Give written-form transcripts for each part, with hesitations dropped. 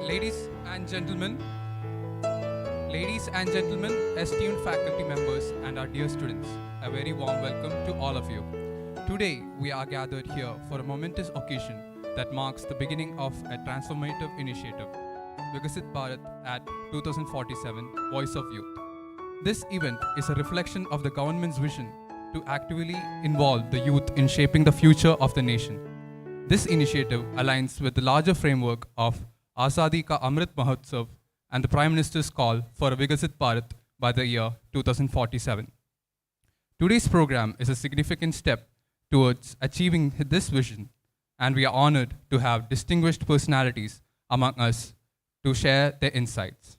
Ladies and gentlemen, ladies and gentlemen, esteemed faculty members and our dear students, a very warm welcome to all of you. Today, we are gathered here for a momentous occasion that marks the beginning of a transformative initiative, Viksit Bharat at 2047 Voice of Youth. This event is a reflection of the government's vision to actively involve the youth in shaping the future of the nation. This initiative aligns with the larger framework of Azadi Ka Amrit Mahotsav and the Prime Minister's call for a Viksit Bharat by the year 2047. Today's program is a significant step towards achieving this vision, and we are honored to have distinguished personalities among us to share their insights.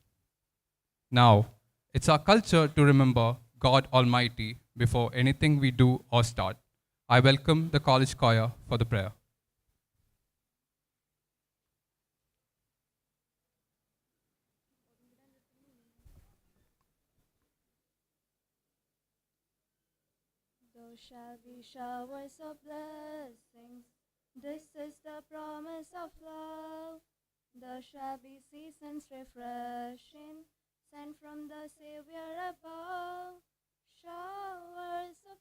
Now, it's our culture to remember God Almighty before anything we do or start. I welcome the college choir for the prayer. There shall be showers of blessings. This is the promise of love. There shall be seasons refreshing, sent from the Savior above. Showers of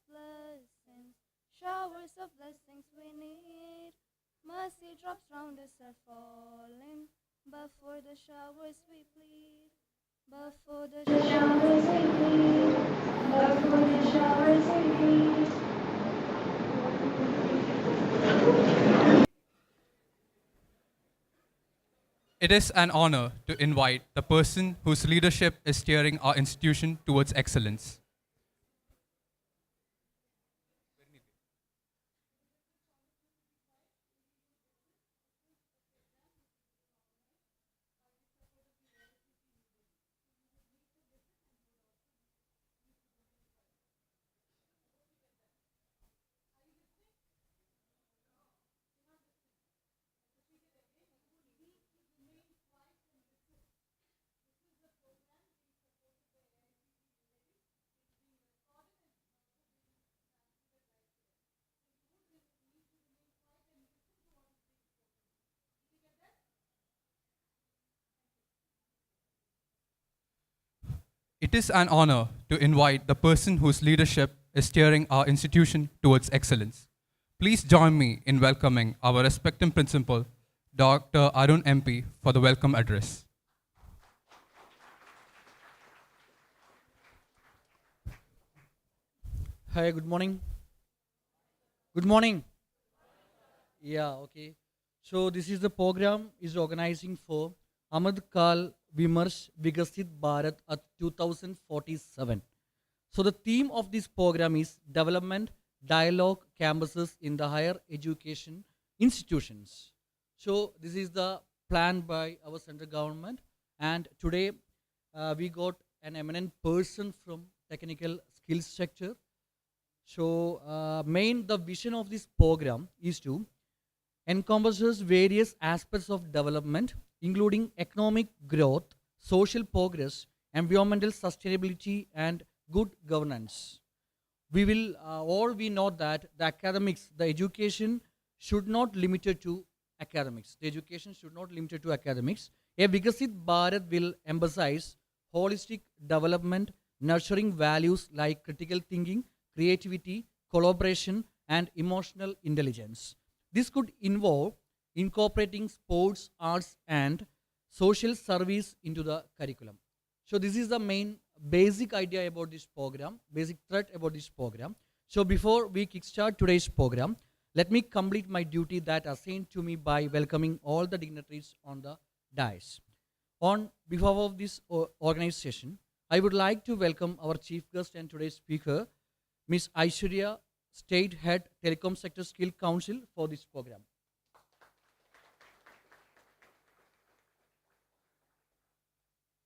blessings we need. Mercy drops round us are falling, but for the showers we plead. But for the showers we plead. But for the showers we plead. It is an honor to invite the person whose leadership is steering our institution towards excellence. It is an honor to invite the person whose leadership is steering our institution towards excellence. Please join me in welcoming our respected principal, Dr. Arun MP, for the welcome address. Hi, good morning. Good morning. Yeah, okay. So this is the program is organizing for Amrit Kaal Vimarsh Viksit Bharat at 2047. So the theme of this program is development, dialogue, campuses in the higher education institutions. So this is the plan by our central government, and today we got an eminent person from technical skills sector. So the vision of this program is to encompasses various aspects of development, including economic growth, social progress, environmental sustainability, and good governance. We know that the academics, the education should not limited to academics. The education should not limited to academics. A Viksit Bharat will emphasize holistic development, nurturing values like critical thinking, creativity, collaboration, and emotional intelligence. This could involve incorporating sports, arts, and social service into the curriculum. So this is the main basic idea about this program, basic thread about this program. So before we kickstart today's program, let me complete my duty that assigned to me by welcoming all the dignitaries on the dais. On behalf of this organized session, I would like to welcome our chief guest and today's speaker, Ms. Aishwarya, State Head Telecom Sector Skill Council, for this program.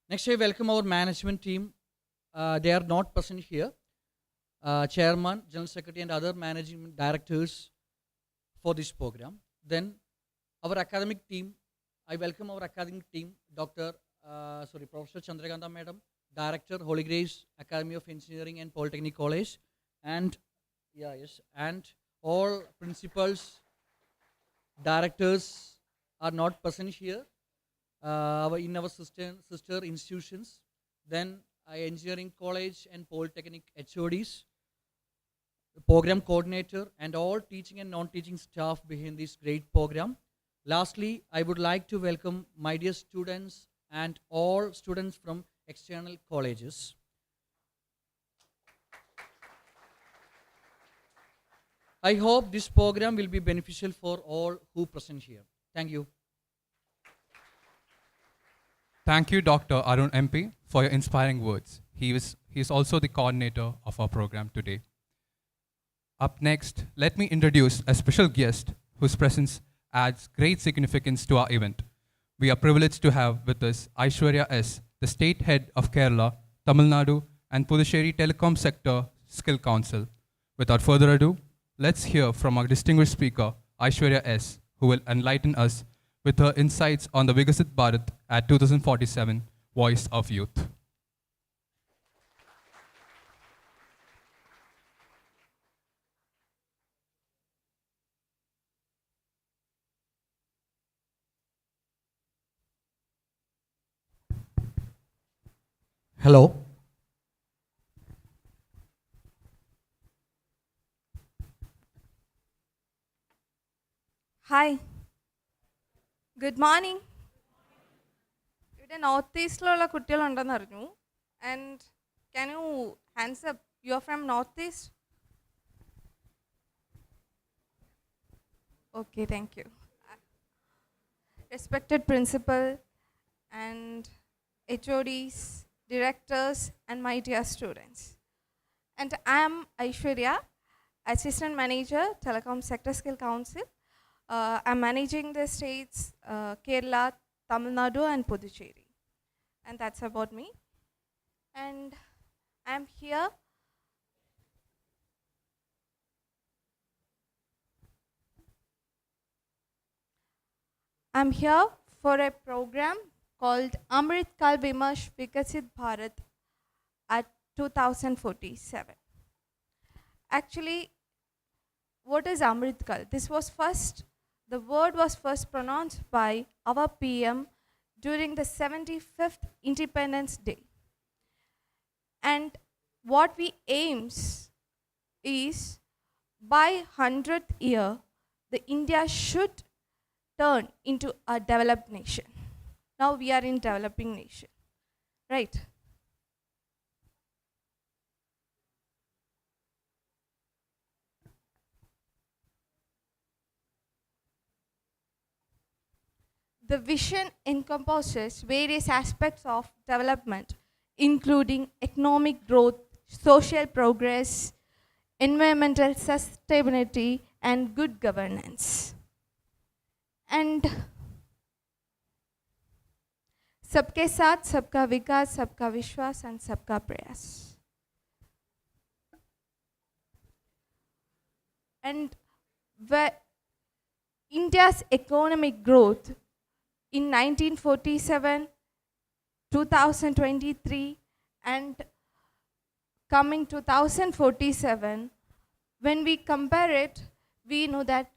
Next, I welcome our management team. They are not present here. Chairman, General Secretary, and other managing directors for this program. Then, our academic team. I welcome our academic team, Professor Chandrakanta Madam, Director, Holy Grace Academy of Engineering and Polytechnic College, and and all principals, directors are not present here. in our sister institutions, then engineering college and polytechnic HODs, program coordinator, and all teaching and non-teaching staff behind this great program. Lastly, I would like to welcome my dear students and all students from external colleges. I hope this program will be beneficial for all who present here. Thank you. Thank you, Dr. Arun MP, for your inspiring words. He is also the coordinator of our program today. Up next, let me introduce a special guest whose presence adds great significance to our event. We are privileged to have with us Aishwarya S., the State Head of Kerala, Tamil Nadu and Puducherry Telecom Sector Skill Council. Without further ado, let's hear from our distinguished speaker, Aishwarya S., who will enlighten us with her insights on the Viksit Bharat at 2047 Voice of Youth. Hello. Hi. Good morning. ഇവിടെ north ഈസ്റ്റിലുള്ള കുട്ടികളുണ്ടെന്ന് അറിഞ്ഞു. And can you hands up? You are from North East? Okay, thank you. Respected principal and HODs, directors, and my dear students. And I am Aishwarya, Assistant Manager, Telecom Sector Skill Council. I'm managing the states Kerala, Tamil Nadu, and Puducherry. And that's about me. And I'm here. I'm here for a program called Amrit, Kaal, Vimarsh, Viksit, Bharat at 2047. Actually, what is Amrit Kaal? The word was first pronounced by our PM during the 75th Independence Day. And what we aims is by 100th year, the India should turn into a developed nation. Now we are in developing nation, right? The vision encompasses various aspects of development, including economic growth, social progress, environmental sustainability, and good governance. And सबके साथ सबका विकास, सबका विश्वास, and सबका प्रयास. And where India's economic growth in 1947, 2023, and coming 2047, when we compare it, we know that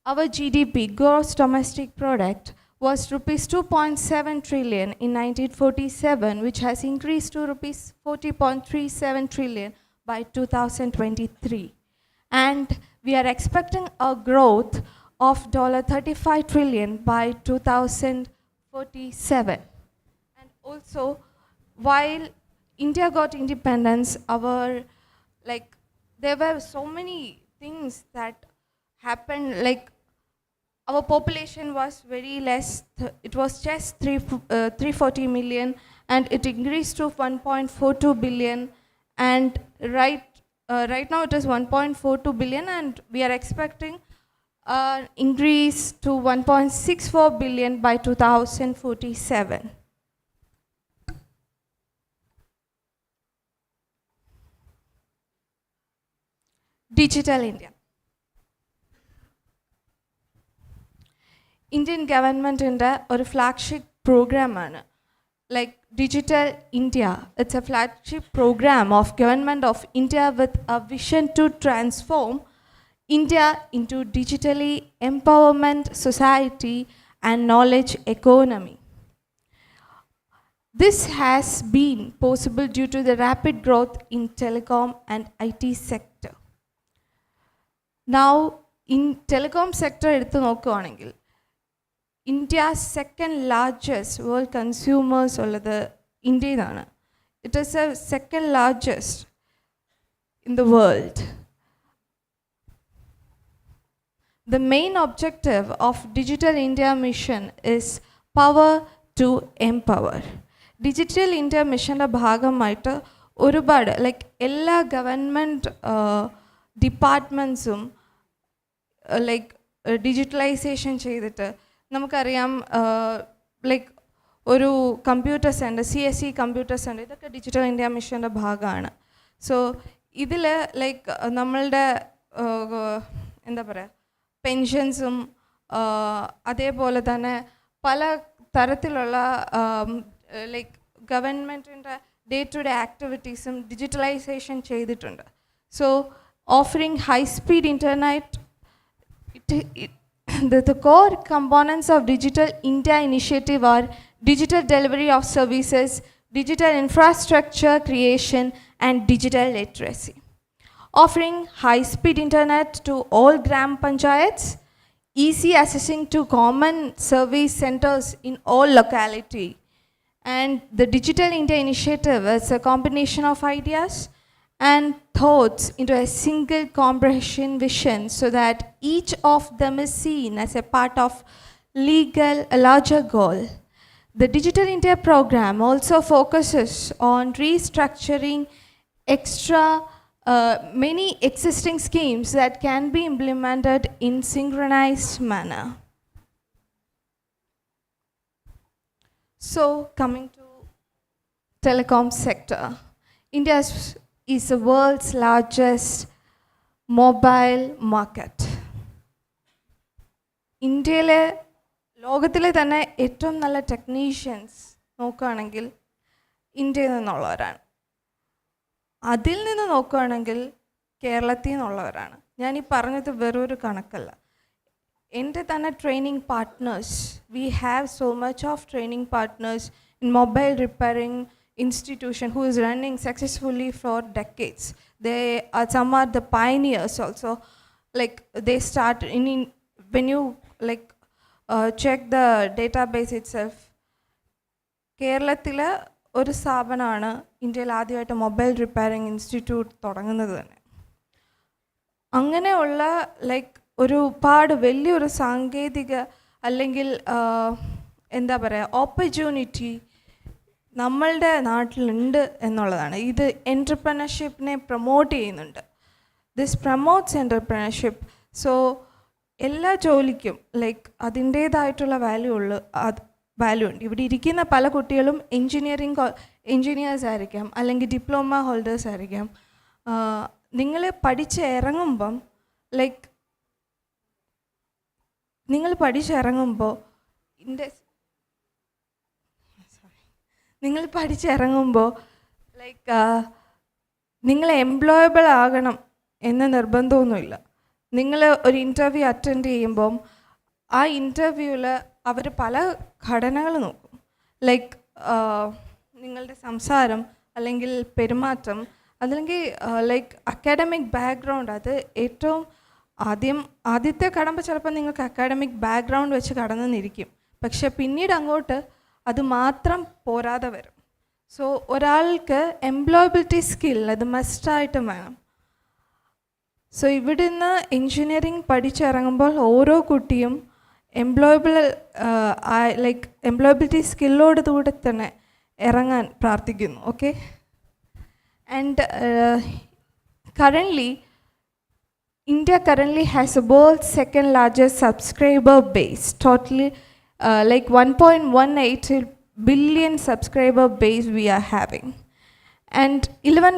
our GDP, gross domestic product, was rupees 2.7 trillion in 1947, which has increased to rupees 40.37 trillion by 2023. And we are expecting a growth of $35 trillion by 2047. And also, while India got independence, there were so many things that happened, like our population was very less. It was just 340 million, and it increased to 1.42 billion. And right now it is 1.42 billion, and we are expecting increase to 1.64 billion by 2047. Digital India. Indian government in a flagship program like Digital India. It's a flagship program of government of India with a vision to transform India into digitally empowerment society and knowledge economy. This has been possible due to the rapid growth in telecom and IT sector. Now, in telecom sector എടുത്തു നോക്കുകയാണെങ്കിൽ India's second largest world consumers ഉള്ളത് ഇന്ത്യയിലാണ്. It is the second largest in the world. The main objective of Digital India Mission is power to empower. Digital India Mission's ഭാഗമായിട്ട് ഒരുപാട് എല്ലാ government ഡിപ്പാർട്ട്മെൻറ്റ്സും digitalisation ചെയ്തിട്ട് നമുക്കറിയാം ഒരു computer centre CSE computer centre ഇതൊക്കെ digital India മിഷൻ്റെ ഭാഗമാണ്. So ഇതിൽ നമ്മളുടെ എന്താ പറയുക പെൻഷൻസും അതേപോലെ തന്നെ പല തരത്തിലുള്ള ഗവൺമെൻറ്റിൻ്റെ ഡേ ടു ഡേ ആക്ടിവിറ്റീസും ഡിജിറ്റലൈസേഷൻ ചെയ്തിട്ടുണ്ട്. So offering high speed internet the core components of Digital India initiative are digital delivery of services, digital infrastructure creation, and digital literacy. Offering high-speed internet to all Gram Panchayats, easy accessing to common service centers in all locality. And the Digital India initiative is a combination of ideas and thoughts into a single comprehension vision so that each of them is seen as a part of a larger goal. The Digital India program also focuses on restructuring many existing schemes that can be implemented in synchronized manner. So coming to telecom sector, India is the world's largest mobile market. ഇന്ത്യയിലെ ലോകത്തിലെ തന്നെ ഏറ്റവും നല്ല technicians നോക്കുകയാണെങ്കിൽ ഇന്ത്യയിൽ നിന്നുള്ളവരാണ്. അതിൽ നിന്ന് നോക്കുകയാണെങ്കിൽ കേരളത്തിൽ നിന്നുള്ളവരാണ്. ഞാനീ പറഞ്ഞത് വെറൊരു കണക്കല്ല. എൻ്റെ തന്നെ training partners, we have so much of training partners in mobile repairing institution who is running successfully for decades. Some are the pioneers also. They start when you check the database itself. കേരളത്തിലെ ഒരു സ്ഥാപനമാണ് ഇന്ത്യയിൽ ആദ്യമായിട്ട് mobile repairing institute തുടങ്ങുന്നത് തന്നെ. അങ്ങനെയുള്ള ഒരുപാട് വലിയൊരു സാങ്കേതിക അല്ലെങ്കിൽ എന്താ പറയുക ഓപ്പർച്യൂണിറ്റി നമ്മളുടെ നാട്ടിലുണ്ട് എന്നുള്ളതാണ്. ഇത് എൻ്റർപ്രണർഷിപ്പിനെ പ്രൊമോട്ട് ചെയ്യുന്നുണ്ട്. This promotes entrepreneurship. സോ എല്ലാ ജോലിക്കും അതിൻ്റേതായിട്ടുള്ള വാല്യൂ ഉണ്ട്. ഇവിടെ ഇരിക്കുന്ന പല കുട്ടികളും എൻജിനീയേഴ്സ് ആയിരിക്കാം, അല്ലെങ്കിൽ ഡിപ്ലോമ ഹോൾഡേഴ്സ് ആയിരിക്കാം. നിങ്ങൾ പഠിച്ചിറങ്ങുമ്പോൾ നിങ്ങൾ എംപ്ലോയബിൾ ആകണം എന്ന് നിർബന്ധമൊന്നുമില്ല. നിങ്ങൾ ഒരു ഇൻ്റർവ്യൂ അറ്റൻഡ് ചെയ്യുമ്പം ആ ഇൻ്റർവ്യൂവിൽ അവർ പല ഘടനകൾ നോക്കും. നിങ്ങളുടെ സംസാരം അല്ലെങ്കിൽ പെരുമാറ്റം അല്ലെങ്കിൽ അക്കാഡമിക് ബാക്ക്ഗ്രൗണ്ട്. അത് ഏറ്റവും ആദ്യത്തെ കടമ്പ ചിലപ്പോൾ നിങ്ങൾക്ക് അക്കാഡമിക് ബാക്ക്ഗ്രൗണ്ട് വെച്ച് കടന്നെന്നിരിക്കും. പക്ഷെ പിന്നീട് അങ്ങോട്ട് അത് മാത്രം പോരാതെ വരും. സോ ഒരാൾക്ക് എംപ്ലോയബിലിറ്റി സ്കിൽ അത് മസ്റ്റായിട്ടും വേണം. സോ ഇവിടുന്ന് എൻജിനീയറിംഗ് പഠിച്ചിറങ്ങുമ്പോൾ ഓരോ കുട്ടിയും എംപ്ലോയബിലിറ്റി സ്കില്ലോട് കൂടെ തന്നെ ഇറങ്ങാൻ പ്രാർത്ഥിക്കുന്നു. Okay. And India currently has the world's second largest subscriber base, totally 1.18 billion subscriber base we are having, and 11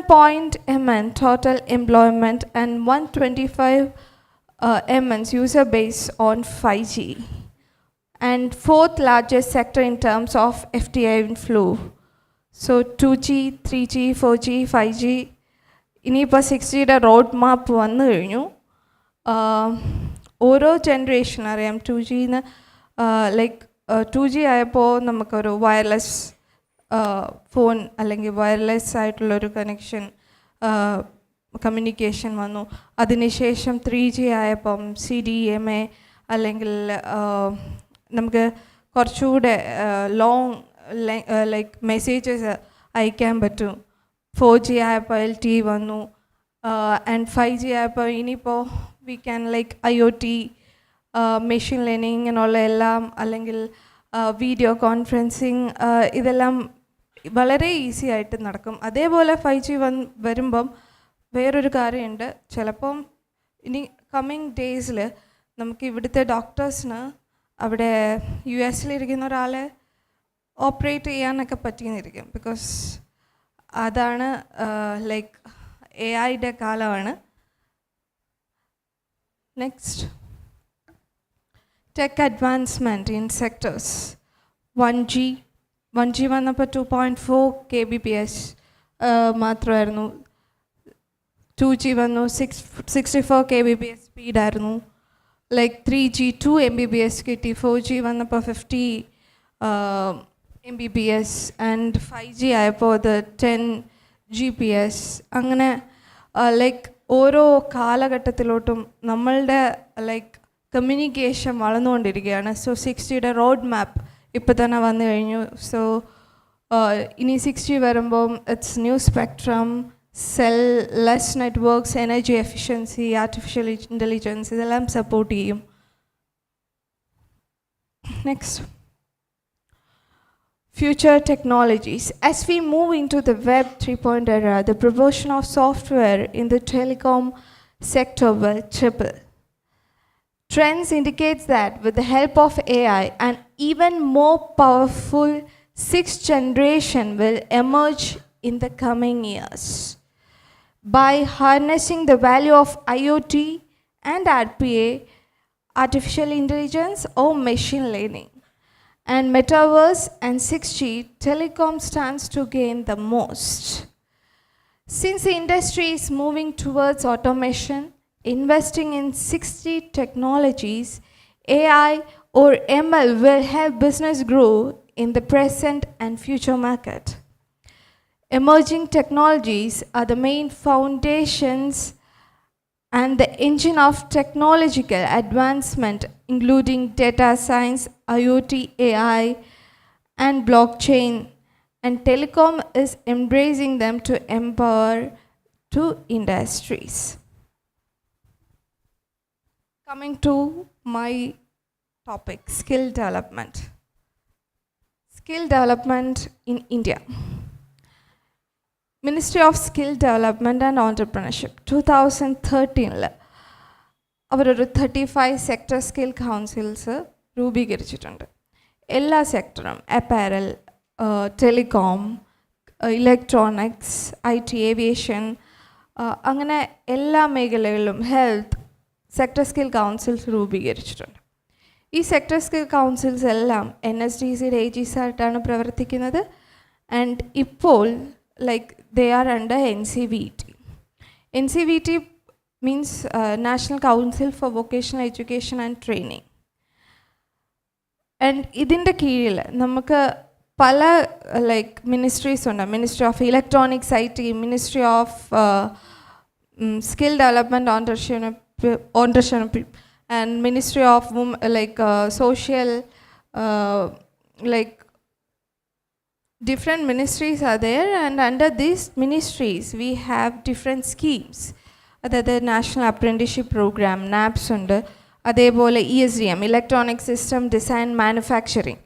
million total employment and 125 million user base on 5G, and fourth largest sector in terms of FDI inflow. So 2G, 3G, 4G, 5G, ഇനിയിപ്പോൾ 6Gയുടെ road മാപ്പ് വന്നു കഴിഞ്ഞു. ഓരോ generation അറിയാം 2G 2G ആയപ്പോൾ നമുക്കൊരു wireless phone അല്ലെങ്കിൽ wireless ആയിട്ടുള്ളൊരു connection communication വന്നു. അതിനുശേഷം 3G ആയപ്പം CDMA അല്ലെങ്കിൽ നമുക്ക് കുറച്ചുകൂടെ ലോങ് ലൈക്ക് മെസ്സേജസ് അയക്കാൻ പറ്റും. 4G ആയപ്പോൾ LTE വന്നു. ആൻഡ് 5G ആയപ്പോൾ ഇനിയിപ്പോൾ we can like IoT machine learning ഇങ്ങനെയുള്ള എല്ലാം അല്ലെങ്കിൽ വീഡിയോ കോൺഫറൻസിങ് ഇതെല്ലാം വളരെ ഈസി ആയിട്ട് നടക്കും. അതേപോലെ 5G വരുമ്പം വേറൊരു കാര്യമുണ്ട്. ചിലപ്പം ഇനി കമ്മിങ് ഡേയ്സിൽ നമുക്ക് ഇവിടുത്തെ ഡോക്ടേഴ്സിന് അവിടെ US-ലിരിക്കുന്ന ഒരാളെ ഓപ്പറേറ്റ് ചെയ്യാനൊക്കെ പറ്റിയെന്നിരിക്കും. ബിക്കോസ് അതാണ് ലൈക്ക് AI-യുടെ കാലമാണ്. Next, tech advancement in sectors. 1G വന്നപ്പോൾ 2.4 kbps മാത്രമായിരുന്നു. 2G വന്നു, 64 kbps സ്പീഡായിരുന്നു. ലൈക്ക് 3G 2 Mbps കിട്ടി. 4G വന്നപ്പോൾ 50 Mbps ആൻഡ് 5G ആയപ്പോൾ അത് 10 GPS. അങ്ങനെ ലൈക്ക് ഓരോ കാലഘട്ടത്തിലോട്ടും നമ്മളുടെ ലൈക്ക് കമ്മ്യൂണിക്കേഷൻ വളർന്നുകൊണ്ടിരിക്കുകയാണ്. സോ 6Gയുടെ റോഡ് മാപ്പ് ഇപ്പോൾ തന്നെ വന്നു കഴിഞ്ഞു. സോ ഇനി 6G വരുമ്പം it's new spectrum, cellless networks, energy efficiency, artificial intelligence ഇതെല്ലാം സപ്പോർട്ട് ചെയ്യും. Next, future technologies. As we move into the Web 3.0 era, the proportion of software in the telecom sector will triple. Trends indicates that with the help of AI, an even more powerful sixth generation will emerge in the coming years. By harnessing the value of IoT and RPA, artificial intelligence or machine learning, and metaverse and 6G, telecom stands to gain the most. Since the industry is moving towards automation, investing in 6G technologies, AI or ML will help business grow in the present and future market. Emerging technologies are the main foundations and the engine of technological advancement, including data science, IoT, AI, and blockchain, and telecom is embracing them to empower two industries. Coming to my topic, skill development. Skill development in India. Ministry of Skill Development and Entrepreneurship 2013 അവരൊരു 35 sector skill councils രൂപീകരിച്ചിട്ടുണ്ട്. എല്ലാ സെക്ടറും apparel, telecom, electronics, IT, aviation, അങ്ങനെ എല്ലാ മേഖലകളിലും health sector skill councils രൂപീകരിച്ചിട്ടുണ്ട്. ഈ sector skill councils എല്ലാം NSDCയുടെ AGs ആയിട്ടാണ് പ്രവർത്തിക്കുന്നത്. ആൻഡ് ഇപ്പോൾ like they are under NCVT. NCVT means National Council for Vocational Education and Training. And ഇതിൻ്റെ കീഴിൽ നമുക്ക് പല ലൈക്ക് മിനിസ്ട്രീസ് ഉണ്ട്. Ministry of electronics, IT, ministry of skill development, entrepreneurship and ministry of like social like different ministries are there, and under these ministries we have different schemes. അതായത് national അപ്രൻറ്റിസ്ഷിപ്പ് programme, NAPS ഉണ്ട്. അതേപോലെ ESDM, electronic system design manufacturing.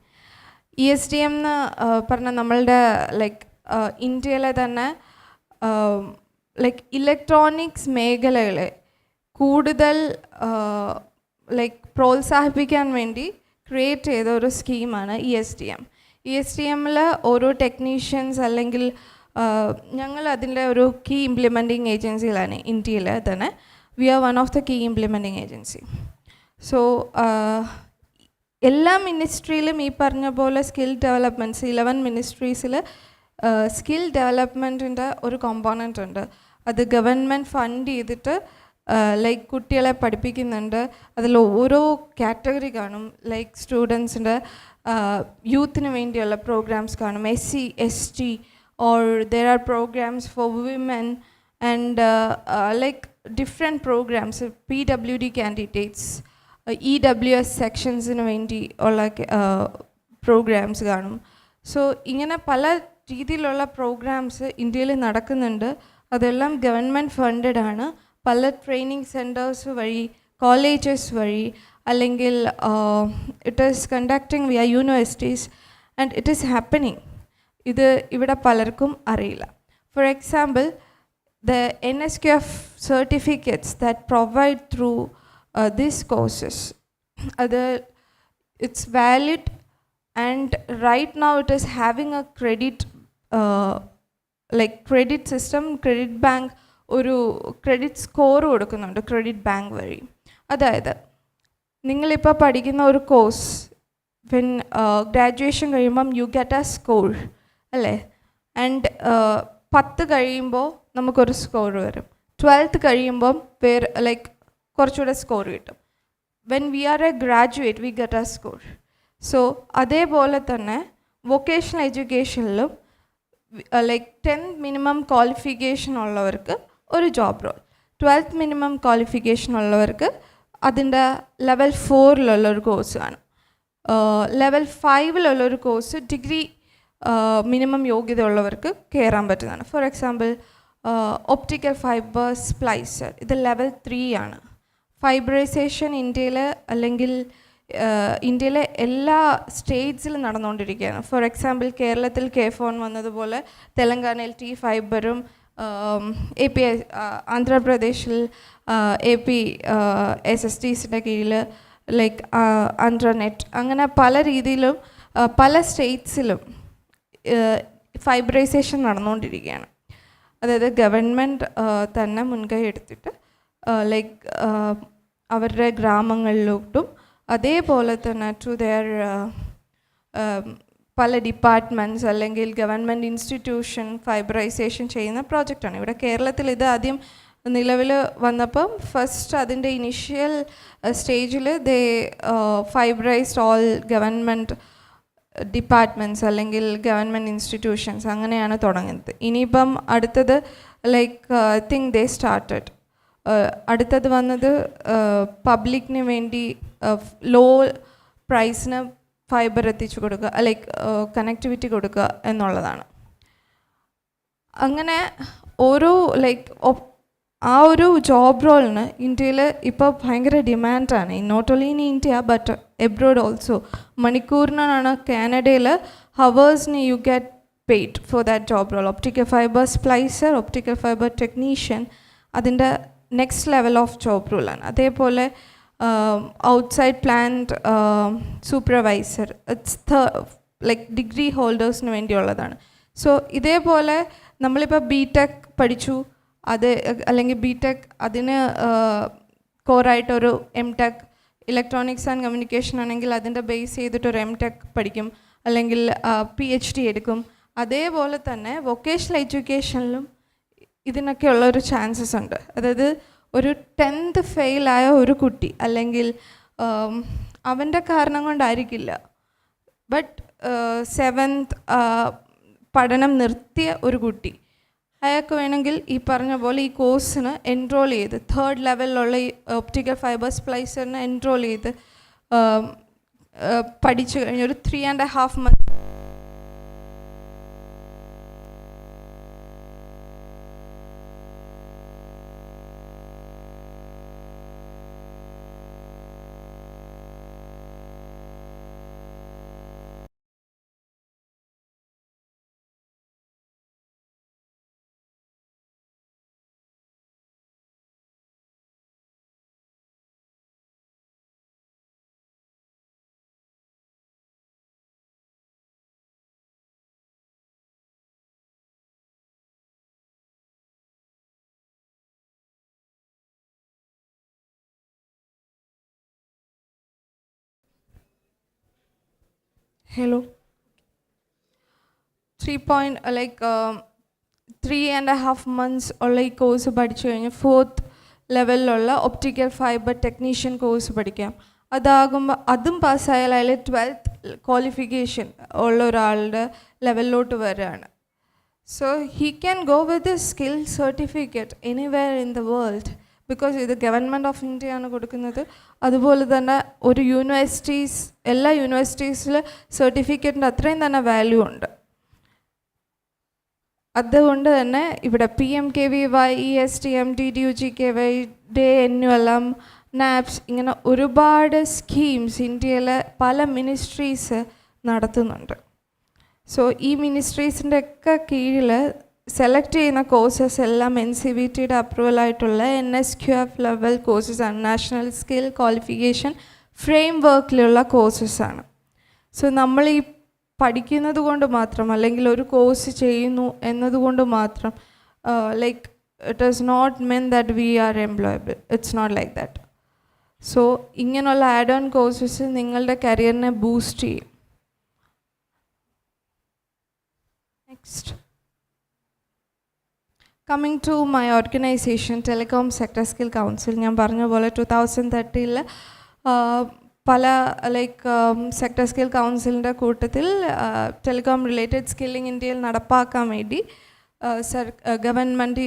ESDM എന്ന് പറഞ്ഞാൽ നമ്മളുടെ like ഇന്ത്യയിലെ തന്നെ like electronics മേഖലകളെ കൂടുതൽ ലൈക്ക് പ്രോത്സാഹിപ്പിക്കാൻ വേണ്ടി ക്രിയേറ്റ് ചെയ്ത ഒരു സ്കീമാണ് ESDM. ESDMൽ ഓരോ ടെക്നീഷ്യൻസ് അല്ലെങ്കിൽ ഞങ്ങൾ അതിൻ്റെ ഒരു കീ ഇംപ്ലിമെൻറ്റിംഗ് ഏജൻസിയിലാണ് ഇന്ത്യയിൽ തന്നെ. We are one of the key implementing ഏജൻസി. സോ എല്ലാ മിനിസ്ട്രിയിലും ഈ പറഞ്ഞ പോലെ സ്കിൽ ഡെവലപ്മെൻറ്റ്സ് 11 മിനിസ്ട്രീസിൽ സ്കിൽ ഡെവലപ്മെൻറ്റിൻ്റെ ഒരു കോമ്പോണൻ്റ് ഉണ്ട്. അത് ഗവൺമെൻറ് ഫണ്ട് ചെയ്തിട്ട് ലൈക്ക് കുട്ടികളെ പഠിപ്പിക്കുന്നുണ്ട്. അതിൽ ഓരോ കാറ്റഗറി കാണും. ലൈക്ക് സ്റ്റുഡൻസിൻ്റെ യൂത്തിന് വേണ്ടിയുള്ള പ്രോഗ്രാംസ് കാണും, SC, ST, or there are programs for women and like different programs, PWD candidates, EWS sectionsന് വേണ്ടി ഉള്ള പ്രോഗ്രാംസ് കാണും. സോ ഇങ്ങനെ പല രീതിയിലുള്ള പ്രോഗ്രാംസ് ഇന്ത്യയിൽ നടക്കുന്നുണ്ട്. അതെല്ലാം ഗവൺമെൻറ് ഫണ്ടഡ് ആണ്. പല ട്രെയിനിങ് സെൻറ്റേഴ്സ് വഴി, കോളേജസ് വഴി, അല്ലെങ്കിൽ it is conducting via universities and it is happening. ഇത് ഇവിടെ പലർക്കും അറിയില്ല. For example, the NSQF certificates that provide through these courses, it's valid, and right now it is having a credit like credit system, credit bank, ഒരു credit score കൊടുക്കുന്നുണ്ട് credit bank വഴി. അതായത് നിങ്ങളിപ്പോൾ പഠിക്കുന്ന ഒരു കോഴ്സ് വെൻ ഗ്രാജുവേഷൻ കഴിയുമ്പം you get a score അല്ലേ, and 10 കഴിയുമ്പോൾ നമുക്കൊരു സ്കോർ വരും, 12th കഴിയുമ്പം ലൈക്ക് കുറച്ചുകൂടെ സ്കോർ കിട്ടും. When we are a graduate we get a score. So അതേപോലെ തന്നെ വൊക്കേഷണൽ എഡ്യൂക്കേഷനിലും ലൈക്ക് 10th മിനിമം ക്വാളിഫിക്കേഷൻ ഉള്ളവർക്ക് ഒരു job role, 12th minimum qualification ഉള്ളവർക്ക് അതിൻ്റെ ലെവൽ 4 കോഴ്സ് കാണും. ലെവൽ 5 കോഴ്സ് ഡിഗ്രി മിനിമം യോഗ്യത ഉള്ളവർക്ക് കയറാൻ പറ്റുന്നതാണ്. For example, optical fibre splicer, ഇത് ലെവൽ 3 ആണ്. ഫൈബ്രൈസേഷൻ ഇന്ത്യയിൽ അല്ലെങ്കിൽ ഇന്ത്യയിലെ എല്ലാ സ്റ്റേറ്റ്സിലും നടന്നുകൊണ്ടിരിക്കുകയാണ്. ഫോർ എക്സാമ്പിൾ, കേരളത്തിൽ K-Phone വന്നതുപോലെ തെലങ്കാനയിൽ T-Fiber-ഉം, AP ആന്ധ്രാപ്രദേശിൽ AP SSTസിൻ്റെ കീഴിൽ ലൈക്ക് അൺട്രനെറ്റ്, അങ്ങനെ പല രീതിയിലും പല സ്റ്റേറ്റ്സിലും ഫൈബ്രൈസേഷൻ നടന്നുകൊണ്ടിരിക്കുകയാണ്. അതായത് ഗവൺമെൻറ് തന്നെ മുൻകൈ എടുത്തിട്ട് ലൈക്ക് അവരുടെ ഗ്രാമങ്ങളിലോട്ടും അതേപോലെ തന്നെ ടു ദെയർ പല ഡിപ്പാർട്ട്മെൻറ്റ്സ് അല്ലെങ്കിൽ ഗവൺമെൻറ് ഇൻസ്റ്റിറ്റ്യൂഷൻ ഫൈബ്രൈസേഷൻ ചെയ്യുന്ന പ്രോജക്റ്റാണ്. ഇവിടെ കേരളത്തിൽ ഇത് ആദ്യം നിലവിൽ വന്നപ്പം ഫസ്റ്റ് അതിൻ്റെ ഇനിഷ്യൽ സ്റ്റേജിൽ ദേ ഫൈബ്രൈസ്ഡ് ഓൾ ഗവൺമെൻറ് ഡിപ്പാർട്ട്മെൻറ്റ്സ് അല്ലെങ്കിൽ ഗവൺമെൻറ് ഇൻസ്റ്റിറ്റ്യൂഷൻസ്, അങ്ങനെയാണ് തുടങ്ങുന്നത്. ഇനിയിപ്പം അടുത്തത് like I think they started, അടുത്തത് വന്നത് പബ്ലിക്കിന് വേണ്ടി ലോ പ്രൈസിന് ഫൈബർ എത്തിച്ചു കൊടുക്കുക, ലൈക്ക് കണക്ടിവിറ്റി കൊടുക്കുക എന്നുള്ളതാണ്. അങ്ങനെ ഓരോ ലൈക്ക് ആ ഒരു ജോബ് റോളിന് ഇന്ത്യയിൽ ഇപ്പോൾ ഭയങ്കര ഡിമാൻഡാണ്. Not only in India but abroad also. മണിക്കൂറിനാണ് കാനഡയിൽ, ഹവേഴ്സിന് you get paid for that job role. Optical fibre splicer, optical fibre technician, അതിൻ്റെ നെക്സ്റ്റ് ലെവൽ ഓഫ് ജോബ് റോളാണ്. അതേപോലെ outside plant supervisor, it's like degree ഹോൾഡേഴ്സിന് വേണ്ടിയുള്ളതാണ്. സോ ഇതേപോലെ നമ്മളിപ്പോൾ BTech പഠിച്ചു, അത് അല്ലെങ്കിൽ BTech അതിന് കോറായിട്ടൊരു MTech, ഇലക്ട്രോണിക്സ് ആൻഡ് കമ്മ്യൂണിക്കേഷൻ ആണെങ്കിൽ അതിൻ്റെ ബേസ് ചെയ്തിട്ടൊരു MTech പഠിക്കും, അല്ലെങ്കിൽ PhD എടുക്കും. അതേപോലെ തന്നെ വൊക്കേഷണൽ എഡ്യൂക്കേഷനിലും ഇതിനൊക്കെയുള്ളൊരു ചാൻസസ് ഉണ്ട്. അതായത് ഒരു 10th ഫെയിലായ ഒരു കുട്ടി, അല്ലെങ്കിൽ അവൻ്റെ കാരണം കൊണ്ടായിരിക്കില്ല, ബട്ട് 7th പഠനം നിർത്തിയ ഒരു കുട്ടി, അയാൾക്ക് വേണമെങ്കിൽ ഈ പറഞ്ഞ പോലെ ഈ കോഴ്സിന് എൻറോൾ ചെയ്ത് 3rd ലെവലിലുള്ള ഈ ഒപ്റ്റിക്കൽ ഫൈബർ സ്പ്ലൈസറിന് എൻറോൾ ചെയ്ത് പഠിച്ചു കഴിഞ്ഞ് ഒരു 3.5 months hello 3.5 months ഉള്ള ഈ കോഴ്സ് പഠിച്ചു കഴിഞ്ഞ് 4th ലെവലിലുള്ള ഒപ്റ്റിക്കൽ ഫൈബർ ടെക്നീഷ്യൻ കോഴ്സ് പഠിക്കാം. അതാകുമ്പോൾ അതും പാസ്സായാൽ അതിൽ 12th ക്വാളിഫിക്കേഷൻ ഉള്ള ഒരാളുടെ ലെവലിലോട്ട് വരികയാണ്. So he can go with a skill certificate anywhere in the world, because ഇത് ഗവൺമെൻറ് ഓഫ് ഇന്ത്യയാണ് കൊടുക്കുന്നത്. അതുപോലെ തന്നെ ഒരു യൂണിവേഴ്സിറ്റീസ്, എല്ലാ യൂണിവേഴ്സിറ്റീസിൽ സർട്ടിഫിക്കറ്റിൻ്റെ അത്രയും തന്നെ വാല്യൂ ഉണ്ട്. അതുകൊണ്ട് തന്നെ ഇവിടെ PMKVY, EST, MDD, UGKY, day എല്ലാം നാപ്സ് ഇങ്ങനെ ഒരുപാട് സ്കീംസ് ഇന്ത്യയിലെ പല മിനിസ്ട്രീസ് നടത്തുന്നുണ്ട്. സോ ഈ മിനിസ്ട്രീസിൻ്റെ ഒക്കെ കീഴിൽ സെലക്ട് ചെയ്യുന്ന കോഴ്സസ് എല്ലാം NCVTയുടെ അപ്രൂവൽ ആയിട്ടുള്ള NSQF ലെവൽ കോഴ്സസാണ്, നാഷണൽ സ്കിൽ ക്വാളിഫിക്കേഷൻ ഫ്രെയിം വർക്കിലുള്ള കോഴ്സസാണ്. സോ നമ്മൾ ഈ പഠിക്കുന്നത് കൊണ്ട് മാത്രം അല്ലെങ്കിൽ ഒരു കോഴ്സ് ചെയ്യുന്നു എന്നതുകൊണ്ട് മാത്രം like it does not mean that we are employable. It's not like that. So ഇങ്ങനെയുള്ള ആഡ് ഓൺ കോഴ്സസ് നിങ്ങളുടെ കരിയറിനെ ബൂസ്റ്റ് ചെയ്യും. Next, coming to my organisation telecom sector skill council. ഞാൻ പറഞ്ഞ പോലെ 2013 പല ലൈക്ക് സെക്ടർ സ്കിൽ കൗൺസിലിൻ്റെ കൂട്ടത്തിൽ ടെലികോം റിലേറ്റഡ് സ്കില്ലിംഗ് ഇന്ത്യയിൽ നടപ്പാക്കാൻ വേണ്ടി ഗവൺമെൻറ്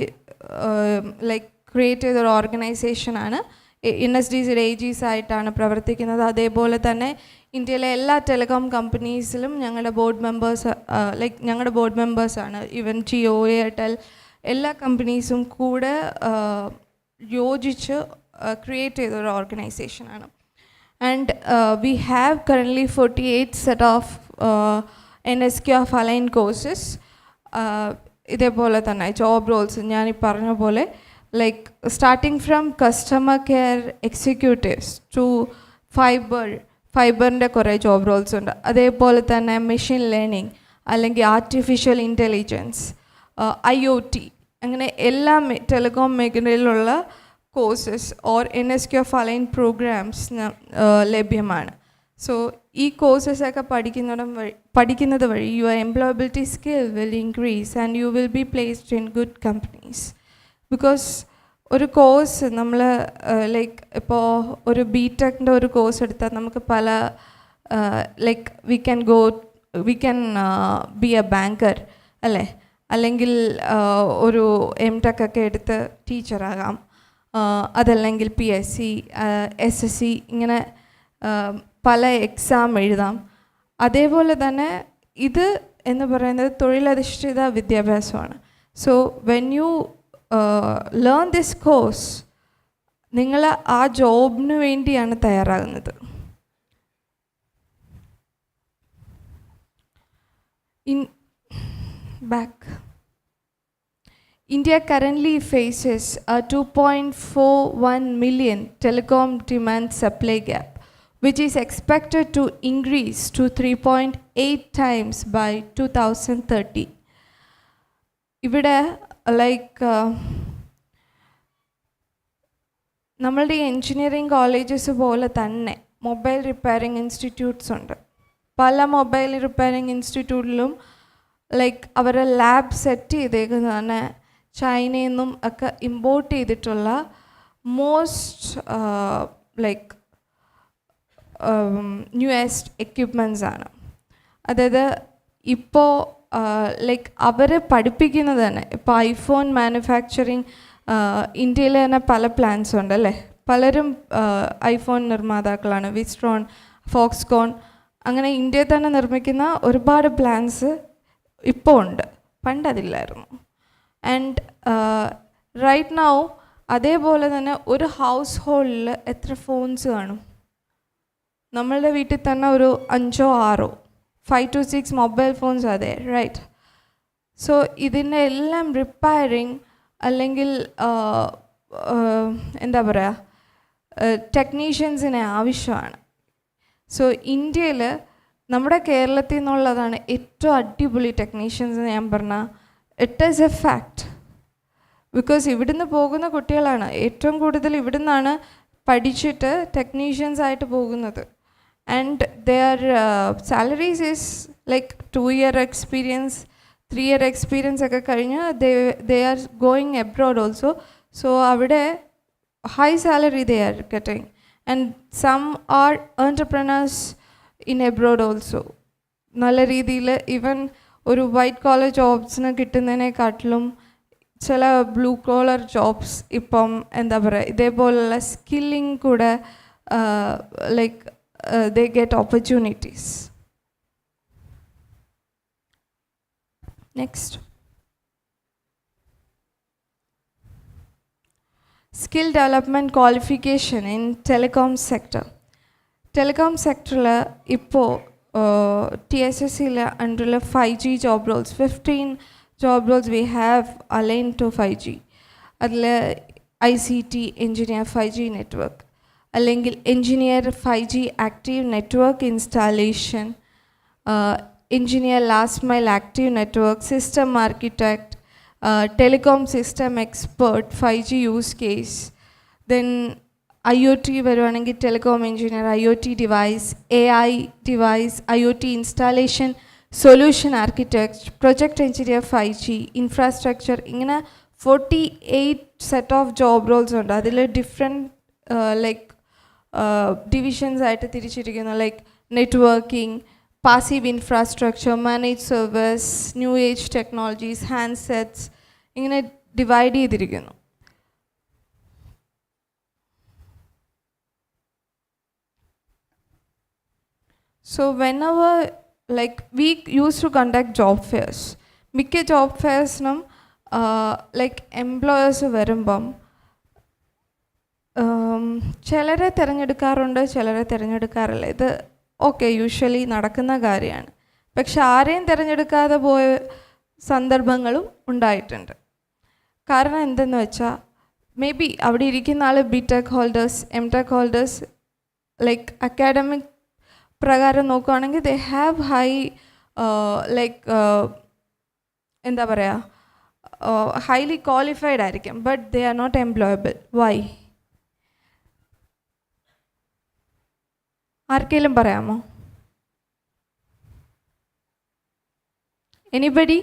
ലൈക്ക് ക്രിയേറ്റ് ചെയ്തൊരു ഓർഗനൈസേഷനാണ്. NSDCയുടെ AGs ആയിട്ടാണ് പ്രവർത്തിക്കുന്നത്. അതേപോലെ തന്നെ ഇന്ത്യയിലെ എല്ലാ ടെലികോം കമ്പനീസിലും ഞങ്ങളുടെ ബോർഡ് മെമ്പേഴ്സാണ്. ഈവൻ ജിയോ, എയർടെൽ എല്ലാ കമ്പനീസും കൂടെ യോജിച്ച് ക്രിയേറ്റ് ചെയ്തൊരു ഓർഗനൈസേഷനാണ്. And we have currently 48 set of NSQF aligned courses. ഇതേപോലെ തന്നെ ജോബ് റോൾസ് ഞാൻ ഈ പറഞ്ഞ പോലെ like starting from customer care executives to ഫൈബറിൻ്റെ കുറേ ജോബ് റോൾസ് ഉണ്ട്. അതേപോലെ തന്നെ മെഷീൻ ലേണിംഗ് അല്ലെങ്കിൽ ആർട്ടിഫിഷ്യൽ ഇൻ്റലിജൻസ്, IoT, അങ്ങനെ എല്ലാ ടെലികോം മേഖലയിലുള്ള courses or NSQF aligned programmes ലഭ്യമാണ്. സോ ഈ കോഴ്സസൊക്കെ പഠിക്കുന്നത് വഴി your employability skill will increase and you will be placed in good companies. Because ഒരു കോഴ്സ് നമ്മൾ ലൈക്ക് ഇപ്പോൾ ഒരു BTechൻ്റെ ഒരു കോഴ്സ് എടുത്താൽ നമുക്ക് പല like we can be A banker അല്ലേ, അല്ലെങ്കിൽ ഒരു MTech ഒക്കെ എടുത്ത് ടീച്ചറാകാം, അതല്ലെങ്കിൽ PSC, SSC ഇങ്ങനെ പല എക്സാം എഴുതാം. അതേപോലെ തന്നെ ഇത് എന്ന് പറയുന്നത് തൊഴിലധിഷ്ഠിത വിദ്യാഭ്യാസമാണ്. So when you learn this course നിങ്ങൾ ആ ജോബിന് വേണ്ടിയാണ് തയ്യാറാകുന്നത്. India currently faces a 2.41 million telecom demand supply gap, which is expected to increase to 3.8 times by 2030. ഇവിടെ ലൈക്ക് നമ്മളുടെ എൻജിനീയറിംഗ് കോളേജസ് പോലെ തന്നെ മൊബൈൽ റിപ്പയറിംഗ് ഇൻസ്റ്റിറ്റ്യൂട്ട്സ് ഉണ്ട്. പല മൊബൈൽ റിപ്പയറിംഗ് ഇൻസ്റ്റിറ്റ്യൂട്ടിലും ലൈക്ക് അവരുടെ ലാബ് സെറ്റ് ചെയ്തേക്കുന്നത് തന്നെ ചൈനയിൽ നിന്നും ഒക്കെ ഇമ്പോർട്ട് ചെയ്തിട്ടുള്ള മോസ്റ്റ് ലൈക്ക് ന്യൂവസ്റ്റ് എക്യുപ്മെൻറ്റ്സ് ആണ്. അതായത് ഇപ്പോൾ ലൈക്ക് അവർ പഠിപ്പിക്കുന്നത് തന്നെ ഇപ്പോൾ ഐഫോൺ മാനുഫാക്ചറിങ് ഇന്ത്യയിൽ തന്നെ പല പ്ലാൻസ് ഉണ്ട് അല്ലേ. പലരും ഐഫോൺ നിർമ്മാതാക്കളാണ്. വിസ്ട്രോൺ, ഫോക്സ്കോൺ, അങ്ങനെ ഇന്ത്യയിൽ തന്നെ നിർമ്മിക്കുന്ന ഒരുപാട് പ്ലാൻസ് ഇപ്പോൾ ഉണ്ട്, പണ്ടതില്ലായിരുന്നു. ആൻഡ് റൈറ്റ് നൗ അതേപോലെ തന്നെ ഒരു ഹൗസ് ഹോൾഡിൽ എത്ര ഫോൺസ് കാണും? നമ്മളുടെ വീട്ടിൽ തന്നെ ഒരു 5-6, 5 to 6 മൊബൈൽ ഫോൺസ് അതെ, റൈറ്റ്. സോ ഇതിൻ്റെ എല്ലാം റിപ്പയറിങ് അല്ലെങ്കിൽ എന്താ പറയുക ടെക്നീഷ്യൻസിനെ ആവശ്യമാണ്. സോ ഇന്ത്യയിൽ നമ്മുടെ കേരളത്തിൽ നിന്നുള്ളതാണ് ഏറ്റവും അടിപൊളി ടെക്നീഷ്യൻസ് എന്ന് ഞാൻ പറഞ്ഞാൽ it is A fact. Because ഇവിടുന്ന് പോകുന്ന കുട്ടികളാണ് ഏറ്റവും കൂടുതൽ ഇവിടുന്നാണ് പഠിച്ചിട്ട് ടെക്നീഷ്യൻസ് ആയിട്ട് പോകുന്നത്. And their salaries is like 2-year experience, 3-year experience ഒക്കെ കഴിഞ്ഞ് they are going abroad also. So അവിടെ high salary they are getting. and some are entrepreneurs in abroad also. നല്ല രീതിയിൽ ഈവൻ ഒരു വൈറ്റ് കോളർ ജോബ്സിന് കിട്ടുന്നതിനെക്കാട്ടിലും ചില blue collar jobs ഇപ്പം എന്താ പറയുക ഇതേപോലുള്ള സ്കില്ലിങ് കൂടെ like they get opportunities. Next. Skill development qualification in telecom sector. Telecom sector la ippo TSSC la under 5G job roles, 15 job roles we have aligned to 5G. Adle ICT engineer 5G network, അല്ലെങ്കിൽ engineer 5G active network installation, engineer last mile active network, system architect, telecom system expert, 5G use case, then IoT വരുവാണെങ്കിൽ telecom engineer, IoT device, AI device, IoT installation, solution architect, project engineer 5G, infrastructure, ഇങ്ങനെ 48 set of job roles ഉണ്ട്. അതിൽ different like divisions ആയിട്ട് തിരിച്ചിരിക്കുന്നു, like networking, passive infrastructure, manage service, new age technologies, handsets, ഇങ്ങനെ divide ചെയ്തിരിക്കുന്നു. So whenever like we used to conduct job fairs, മിക്ക job fairsനും like employers വരുമ്പം ചിലരെ തിരഞ്ഞെടുക്കാറുണ്ട്, ചിലരെ തിരഞ്ഞെടുക്കാറില്ല. ഇത് ഓക്കെ യൂഷ്വലി നടക്കുന്ന കാര്യമാണ്. പക്ഷെ ആരെയും തിരഞ്ഞെടുക്കാതെ പോയ സന്ദർഭങ്ങളും ഉണ്ടായിട്ടുണ്ട്. കാരണം എന്തെന്ന് വെച്ചാൽ മേ ബി അവിടെ ഇരിക്കുന്ന ആൾ BTech holders, MTech holders, like academic പ്രകാരം നോക്കുകയാണെങ്കിൽ ദേ ഹാവ് ഹൈ ലൈക്ക് എന്താ പറയുക ഹൈലി ക്വാളിഫൈഡ് ആയിരിക്കും, but they are not employable. Why? ആർക്കെങ്കിലും പറയാമോ? എനിബഡി?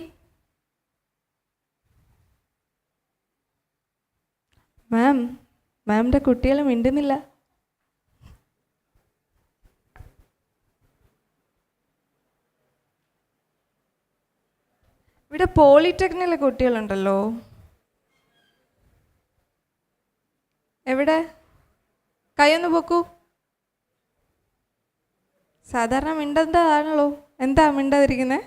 മാമിൻ്റെ കുട്ടികൾ മിണ്ടുന്നില്ല. ഇവിടെ പോളിടെക്നിക്കിലെ കുട്ടികളുണ്ടല്ലോ. എവിടെ? കൈയൊന്ന് പോക്കൂ. സാധാരണ മിണ്ടതാണല്ലോ, എന്താ മിണ്ടാതിരിക്കുന്നത്?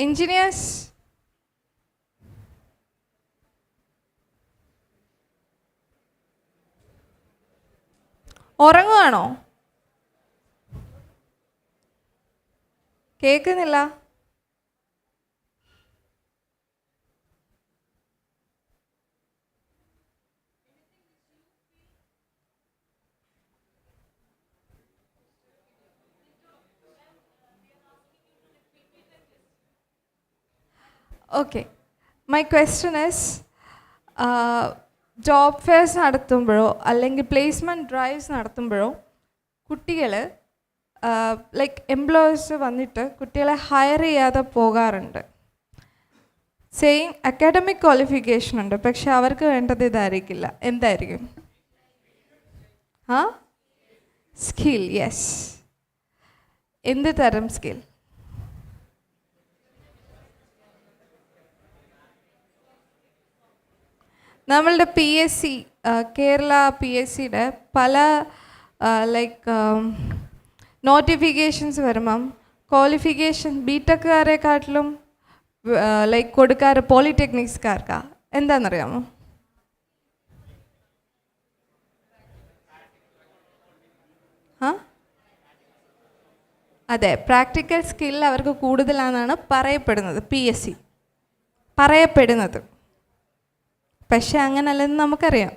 എൻജിനീയേഴ്സ്? ഉറങ്ങുവാണോ? കേൾക്കുന്നില്ല. Okay, my question is, job fairs നടത്തുമ്പോഴോ അല്ലെങ്കിൽ പ്ലേസ്മെൻറ്റ് ഡ്രൈവ്സ് നടത്തുമ്പോഴോ കുട്ടികൾ ലൈക്ക് എംപ്ലോയേഴ്സ് വന്നിട്ട് കുട്ടികളെ ഹയർ ചെയ്യാതെ പോകാറുണ്ട്. സെയിം അക്കാഡമിക് ക്വാളിഫിക്കേഷൻ ഉണ്ട്, പക്ഷെ അവർക്ക് വേണ്ടത് ഇതായിരിക്കില്ല. എന്തായിരിക്കും? സ്കിൽ. യെസ്. എന്ത് തരം സ്കിൽ? നമ്മളുടെ PSC, കേരള PSCയുടെ പല ലൈക്ക് നോട്ടിഫിക്കേഷൻസ് വരുമ്പം ക്വാളിഫിക്കേഷൻ ബിടെക്കുകാരെക്കാട്ടിലും ലൈക്ക് കൊടുക്കാറ് പോളിടെക്നിക്സ്കാർക്കാണ്. എന്താണെന്നറിയാമോ? അതെ, പ്രാക്ടിക്കൽ സ്കിൽ അവർക്ക് കൂടുതലാണെന്നാണ് പറയപ്പെടുന്നത്, PSC പറയപ്പെടുന്നത്. പക്ഷെ അങ്ങനല്ലെന്ന് നമുക്കറിയാം,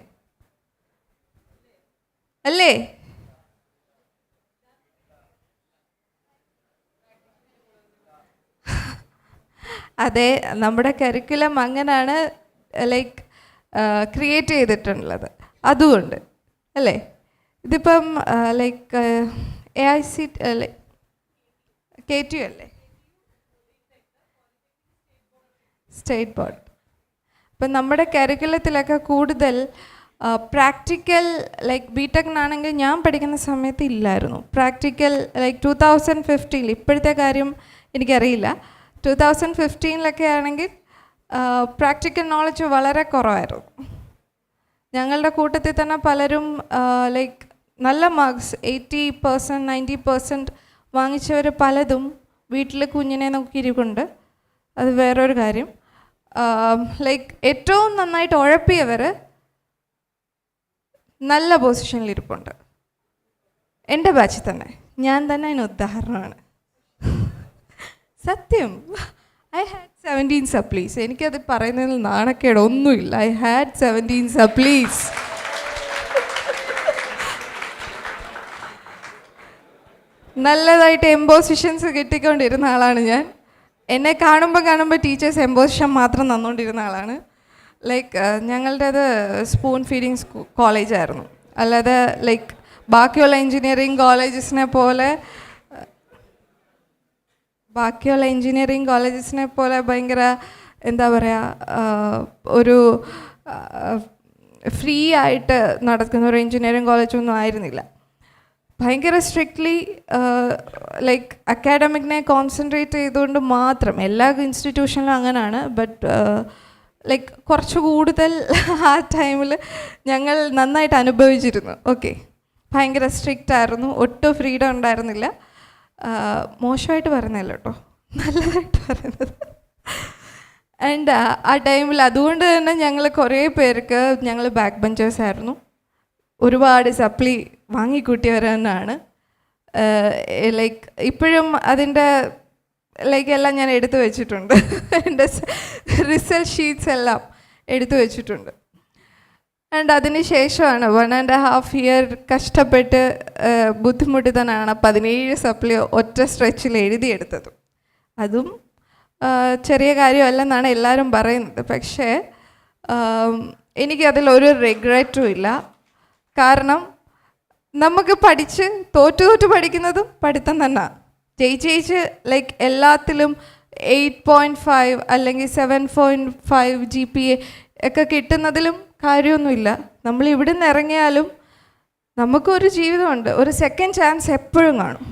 അല്ലേ? അതെ, നമ്മുടെ കരിക്കുലം അങ്ങനെയാണ് ലൈക്ക് ക്രിയേറ്റ് ചെയ്തിട്ടുള്ളത്. അതുകൊണ്ട് അല്ലേ ഇതിപ്പം ലൈക്ക് AIC KT അല്ലേ, സ്റ്റേറ്റ് ബോർഡ്. ഇപ്പം നമ്മുടെ കരിക്കുലത്തിലൊക്കെ കൂടുതൽ പ്രാക്ടിക്കൽ ലൈക്ക് ബി ടെക്കിനാണെങ്കിൽ ഞാൻ പഠിക്കുന്ന സമയത്ത് ഇല്ലായിരുന്നു പ്രാക്ടിക്കൽ. ലൈക്ക് 2015 ഇപ്പോഴത്തെ കാര്യം എനിക്കറിയില്ല. 2015 ആണെങ്കിൽ പ്രാക്ടിക്കൽ നോളജ് വളരെ കുറവായിരുന്നു. ഞങ്ങളുടെ കൂട്ടത്തിൽ തന്നെ പലരും ലൈക്ക് നല്ല മാർക്സ് 80%, 90% വാങ്ങിച്ചവർ പലതും വീട്ടിൽ കുഞ്ഞിനെ നോക്കിയിരിക്കുന്നുണ്ട്. അത് വേറൊരു കാര്യം. ലൈക്ക് ഏറ്റവും നന്നായിട്ട് ഉഴപ്പിയവർ നല്ല പൊസിഷനിലിരിപ്പുണ്ട്. എൻ്റെ ബാച്ചിൽ തന്നെ, ഞാൻ തന്നെ അതിന് ഉദാഹരണമാണ്. സത്യം. I had 17 supplies. എനിക്കത് പറയുന്നതിൽ നാണക്കേട് ഒന്നുമില്ല. I had 17 supplies. നല്ലതായിട്ട് എംപോസിഷൻസ് കിട്ടിക്കൊണ്ടിരുന്ന ആളാണ് ഞാൻ. എന്നെ കാണുമ്പോൾ ടീച്ചേഴ്സ് എംപോസിഷൻ മാത്രം തന്നുകൊണ്ടിരുന്ന ആളാണ്. ലൈക്ക് ഞങ്ങളുടേത് സ്പൂൺ ഫീഡിങ് കോളേജായിരുന്നു. അല്ലാതെ ലൈക്ക് ബാക്കിയുള്ള എൻജിനീയറിങ് കോളേജസിനെ പോലെ ഭയങ്കര എന്താ പറയുക, ഒരു ഫ്രീ ആയിട്ട് നടക്കുന്ന ഒരു എൻജിനീയറിങ് കോളേജൊന്നും ആയിരുന്നില്ല. ഭയങ്കര സ്ട്രിക്ട്ലി ലൈക്ക് അക്കാഡമിക്കിനെ കോൺസെൻട്രേറ്റ് ചെയ്തുകൊണ്ട് മാത്രം. എല്ലാ ഇൻസ്റ്റിറ്റ്യൂഷനിലും അങ്ങനെയാണ്. ബട്ട് ലൈക്ക് കുറച്ച് കൂടുതൽ ആ ടൈമിൽ ഞങ്ങൾ നന്നായിട്ട് അനുഭവിച്ചിരുന്നു. ഓക്കെ, ഭയങ്കര സ്ട്രിക്റ്റ് ആയിരുന്നു, ഒട്ടും ഫ്രീഡം ഉണ്ടായിരുന്നില്ല. മോശമായിട്ട് പറയുന്നില്ല കേട്ടോ, നല്ലതായിട്ട് പറയുന്നത്. ആൻഡ് ആ ടൈമിൽ അതുകൊണ്ട് തന്നെ ഞങ്ങൾ കുറേ പേർക്ക് ഞങ്ങൾ ബാക്ക് ബെഞ്ചേഴ്സ് ആയിരുന്നു. ഒരുപാട് സപ്ലി വാങ്ങിക്കൂട്ടിയവർ തന്നെയാണ്. ലൈക്ക് ഇപ്പോഴും അതിൻ്റെ ലൈക്ക് എല്ലാം ഞാൻ എടുത്തു വെച്ചിട്ടുണ്ട്. എൻ്റെ റിസൾട്ട് ഷീറ്റ്സ് എല്ലാം എടുത്തു വെച്ചിട്ടുണ്ട്. ആൻഡ് അതിന് ശേഷമാണ് 1.5 ഇയർ കഷ്ടപ്പെട്ട് ബുദ്ധിമുട്ടി തന്നെയാണ് 17 സപ്ലി ഒറ്റ സ്ട്രെച്ചിൽ എഴുതിയെടുത്തത്. അതും ചെറിയ കാര്യമല്ലെന്നാണ് എല്ലാവരും പറയുന്നത്. പക്ഷേ എനിക്കതിലൊരു റിഗ്രറ്റും ഇല്ല. കാരണം നമുക്ക് പഠിച്ച് തോറ്റു പഠിക്കുന്നതും പഠിത്തം തന്നെ. ജയിച്ച് ലൈക്ക് എല്ലാത്തിലും 8.5 അല്ലെങ്കിൽ 7.5 GPA ഒക്കെ കിട്ടുന്നതിലും കാര്യമൊന്നുമില്ല. നമ്മൾ ഇവിടെ നിന്ന് ഇറങ്ങിയാലും നമുക്കൊരു ജീവിതമുണ്ട്, ഒരു സെക്കൻഡ് ചാൻസ് എപ്പോഴും കാണും.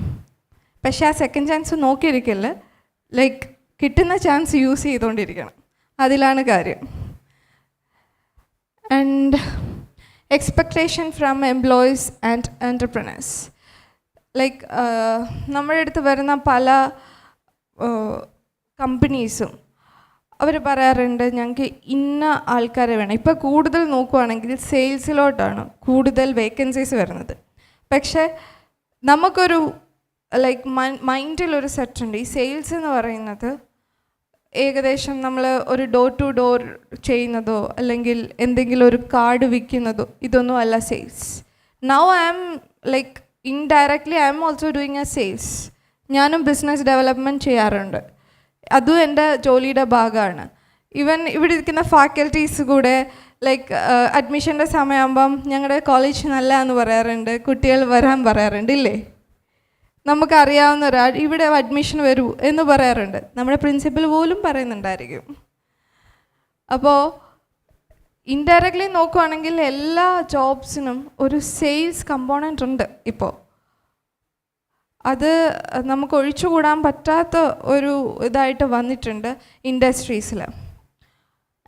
പക്ഷേ ആ സെക്കൻഡ് ചാൻസ് നോക്കിയിരിക്കില്ല, ലൈക്ക് കിട്ടുന്ന ചാൻസ് യൂസ് ചെയ്തുകൊണ്ടിരിക്കണം. അതിലാണ് കാര്യം. And expectation from employees and എൻ്റർപ്രനേഴ്സ്. Like നമ്മുടെ അടുത്ത് വരുന്ന പല കമ്പനീസും അവർ പറയാറുണ്ട് ഞങ്ങൾക്ക് ഇന്ന ആൾക്കാരെ വേണം. ഇപ്പോൾ കൂടുതൽ നോക്കുവാണെങ്കിൽ സെയിൽസിലോട്ടാണ് കൂടുതൽ വേക്കൻസീസ് വരുന്നത്. പക്ഷേ നമുക്കൊരു ലൈക്ക് മൈൻഡിലൊരു സെറ്റുണ്ട്. ഈ സെയിൽസ് എന്ന് പറയുന്നത് ഏകദേശം നമ്മൾ ഒരു ഡോർ ടു ഡോർ ചെയ്യുന്നതോ അല്ലെങ്കിൽ എന്തെങ്കിലും ഒരു കാർഡ് വിൽക്കുന്നതോ ഇതൊന്നും അല്ല sales. Now I am like indirectly I am also doing a sales. ഞാനും ബിസിനസ് ഡെവലപ്മെൻറ്റ് ചെയ്യാറുണ്ട്. അതും എൻ്റെ ജോലിയുടെ ഭാഗമാണ്. ഈവൻ ഇവിടെ ഇരിക്കുന്ന ഫാക്കൽറ്റീസ് കൂടെ ലൈക്ക് അഡ്മിഷൻ്റെ സമയമാകുമ്പം ഞങ്ങളുടെ കോളേജ് നല്ല എന്ന് പറയാറുണ്ട്, കുട്ടികൾ വരാൻ പറയാറുണ്ട് ഇല്ലേ. നമുക്കറിയാവുന്ന ഒരാൾ ഇവിടെ അഡ്മിഷൻ വരൂ എന്ന് പറയാറുണ്ട്. നമ്മുടെ പ്രിൻസിപ്പൽ പോലും പറയുന്നുണ്ടായിരിക്കും. അപ്പോൾ ഇൻഡയറക്ട്ലി നോക്കുവാണെങ്കിൽ എല്ലാ ജോബ്സിനും ഒരു സെയിൽസ് കമ്പോണൻ്റ് ഉണ്ട്. ഇപ്പോൾ അത് നമുക്ക് ഒഴിച്ചുകൂടാൻ പറ്റാത്ത ഒരു ഇതായിട്ട് വന്നിട്ടുണ്ട് ഇൻഡസ്ട്രീസിൽ.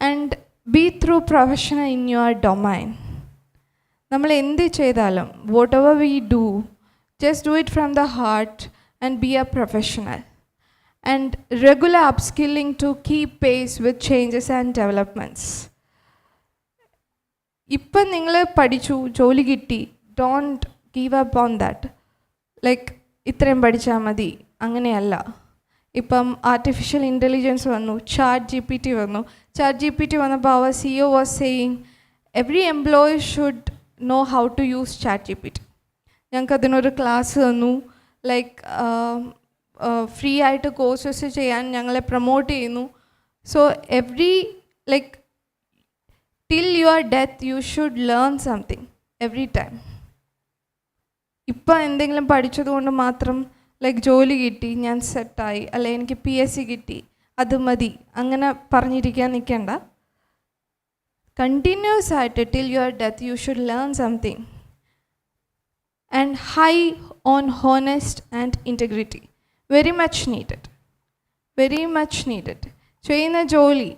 And be through professional in your domain. നമ്മൾ എന്ത് ചെയ്താലും whatever we do, just do it from the heart and be a professional. And regular upskilling to keep pace with changes and developments. ഇപ്പം നിങ്ങൾ പഠിച്ചു, ജോലി കിട്ടി, don't give up on that. Like ഇത്രയും പഠിച്ചാൽ മതി, അങ്ങനെയല്ല. ഇപ്പം ആർട്ടിഫിഷ്യൽ ഇൻ്റലിജൻസ് വന്നു, ചാറ്റ് ജി പി ടി വന്നപ്പോൾ അവർ CEO was saying every employee should know how to use chat GPT. ഞങ്ങൾക്ക് അതിനൊരു ക്ലാസ് തന്നു. ലൈക്ക് ഫ്രീ ആയിട്ട് കോഴ്സസ് ചെയ്യാൻ ഞങ്ങളെ പ്രൊമോട്ട് ചെയ്യുന്നു. So every like till your death you should learn something every time. ഇപ്പം എന്തെങ്കിലും പഠിച്ചതുകൊണ്ട് മാത്രം ലൈക്ക് ജോലി കിട്ടി, ഞാൻ സെറ്റായി, അല്ലെ എനിക്ക് PSC കിട്ടി, അത് മതി, അങ്ങനെ പറഞ്ഞിരിക്കാൻ നിൽക്കേണ്ട. കണ്ടിന്യൂസ് ആയിട്ട് till your death you should learn something. And high on honest and integrity, very much needed, very much needed. ചെയ്യുന്ന ജോലി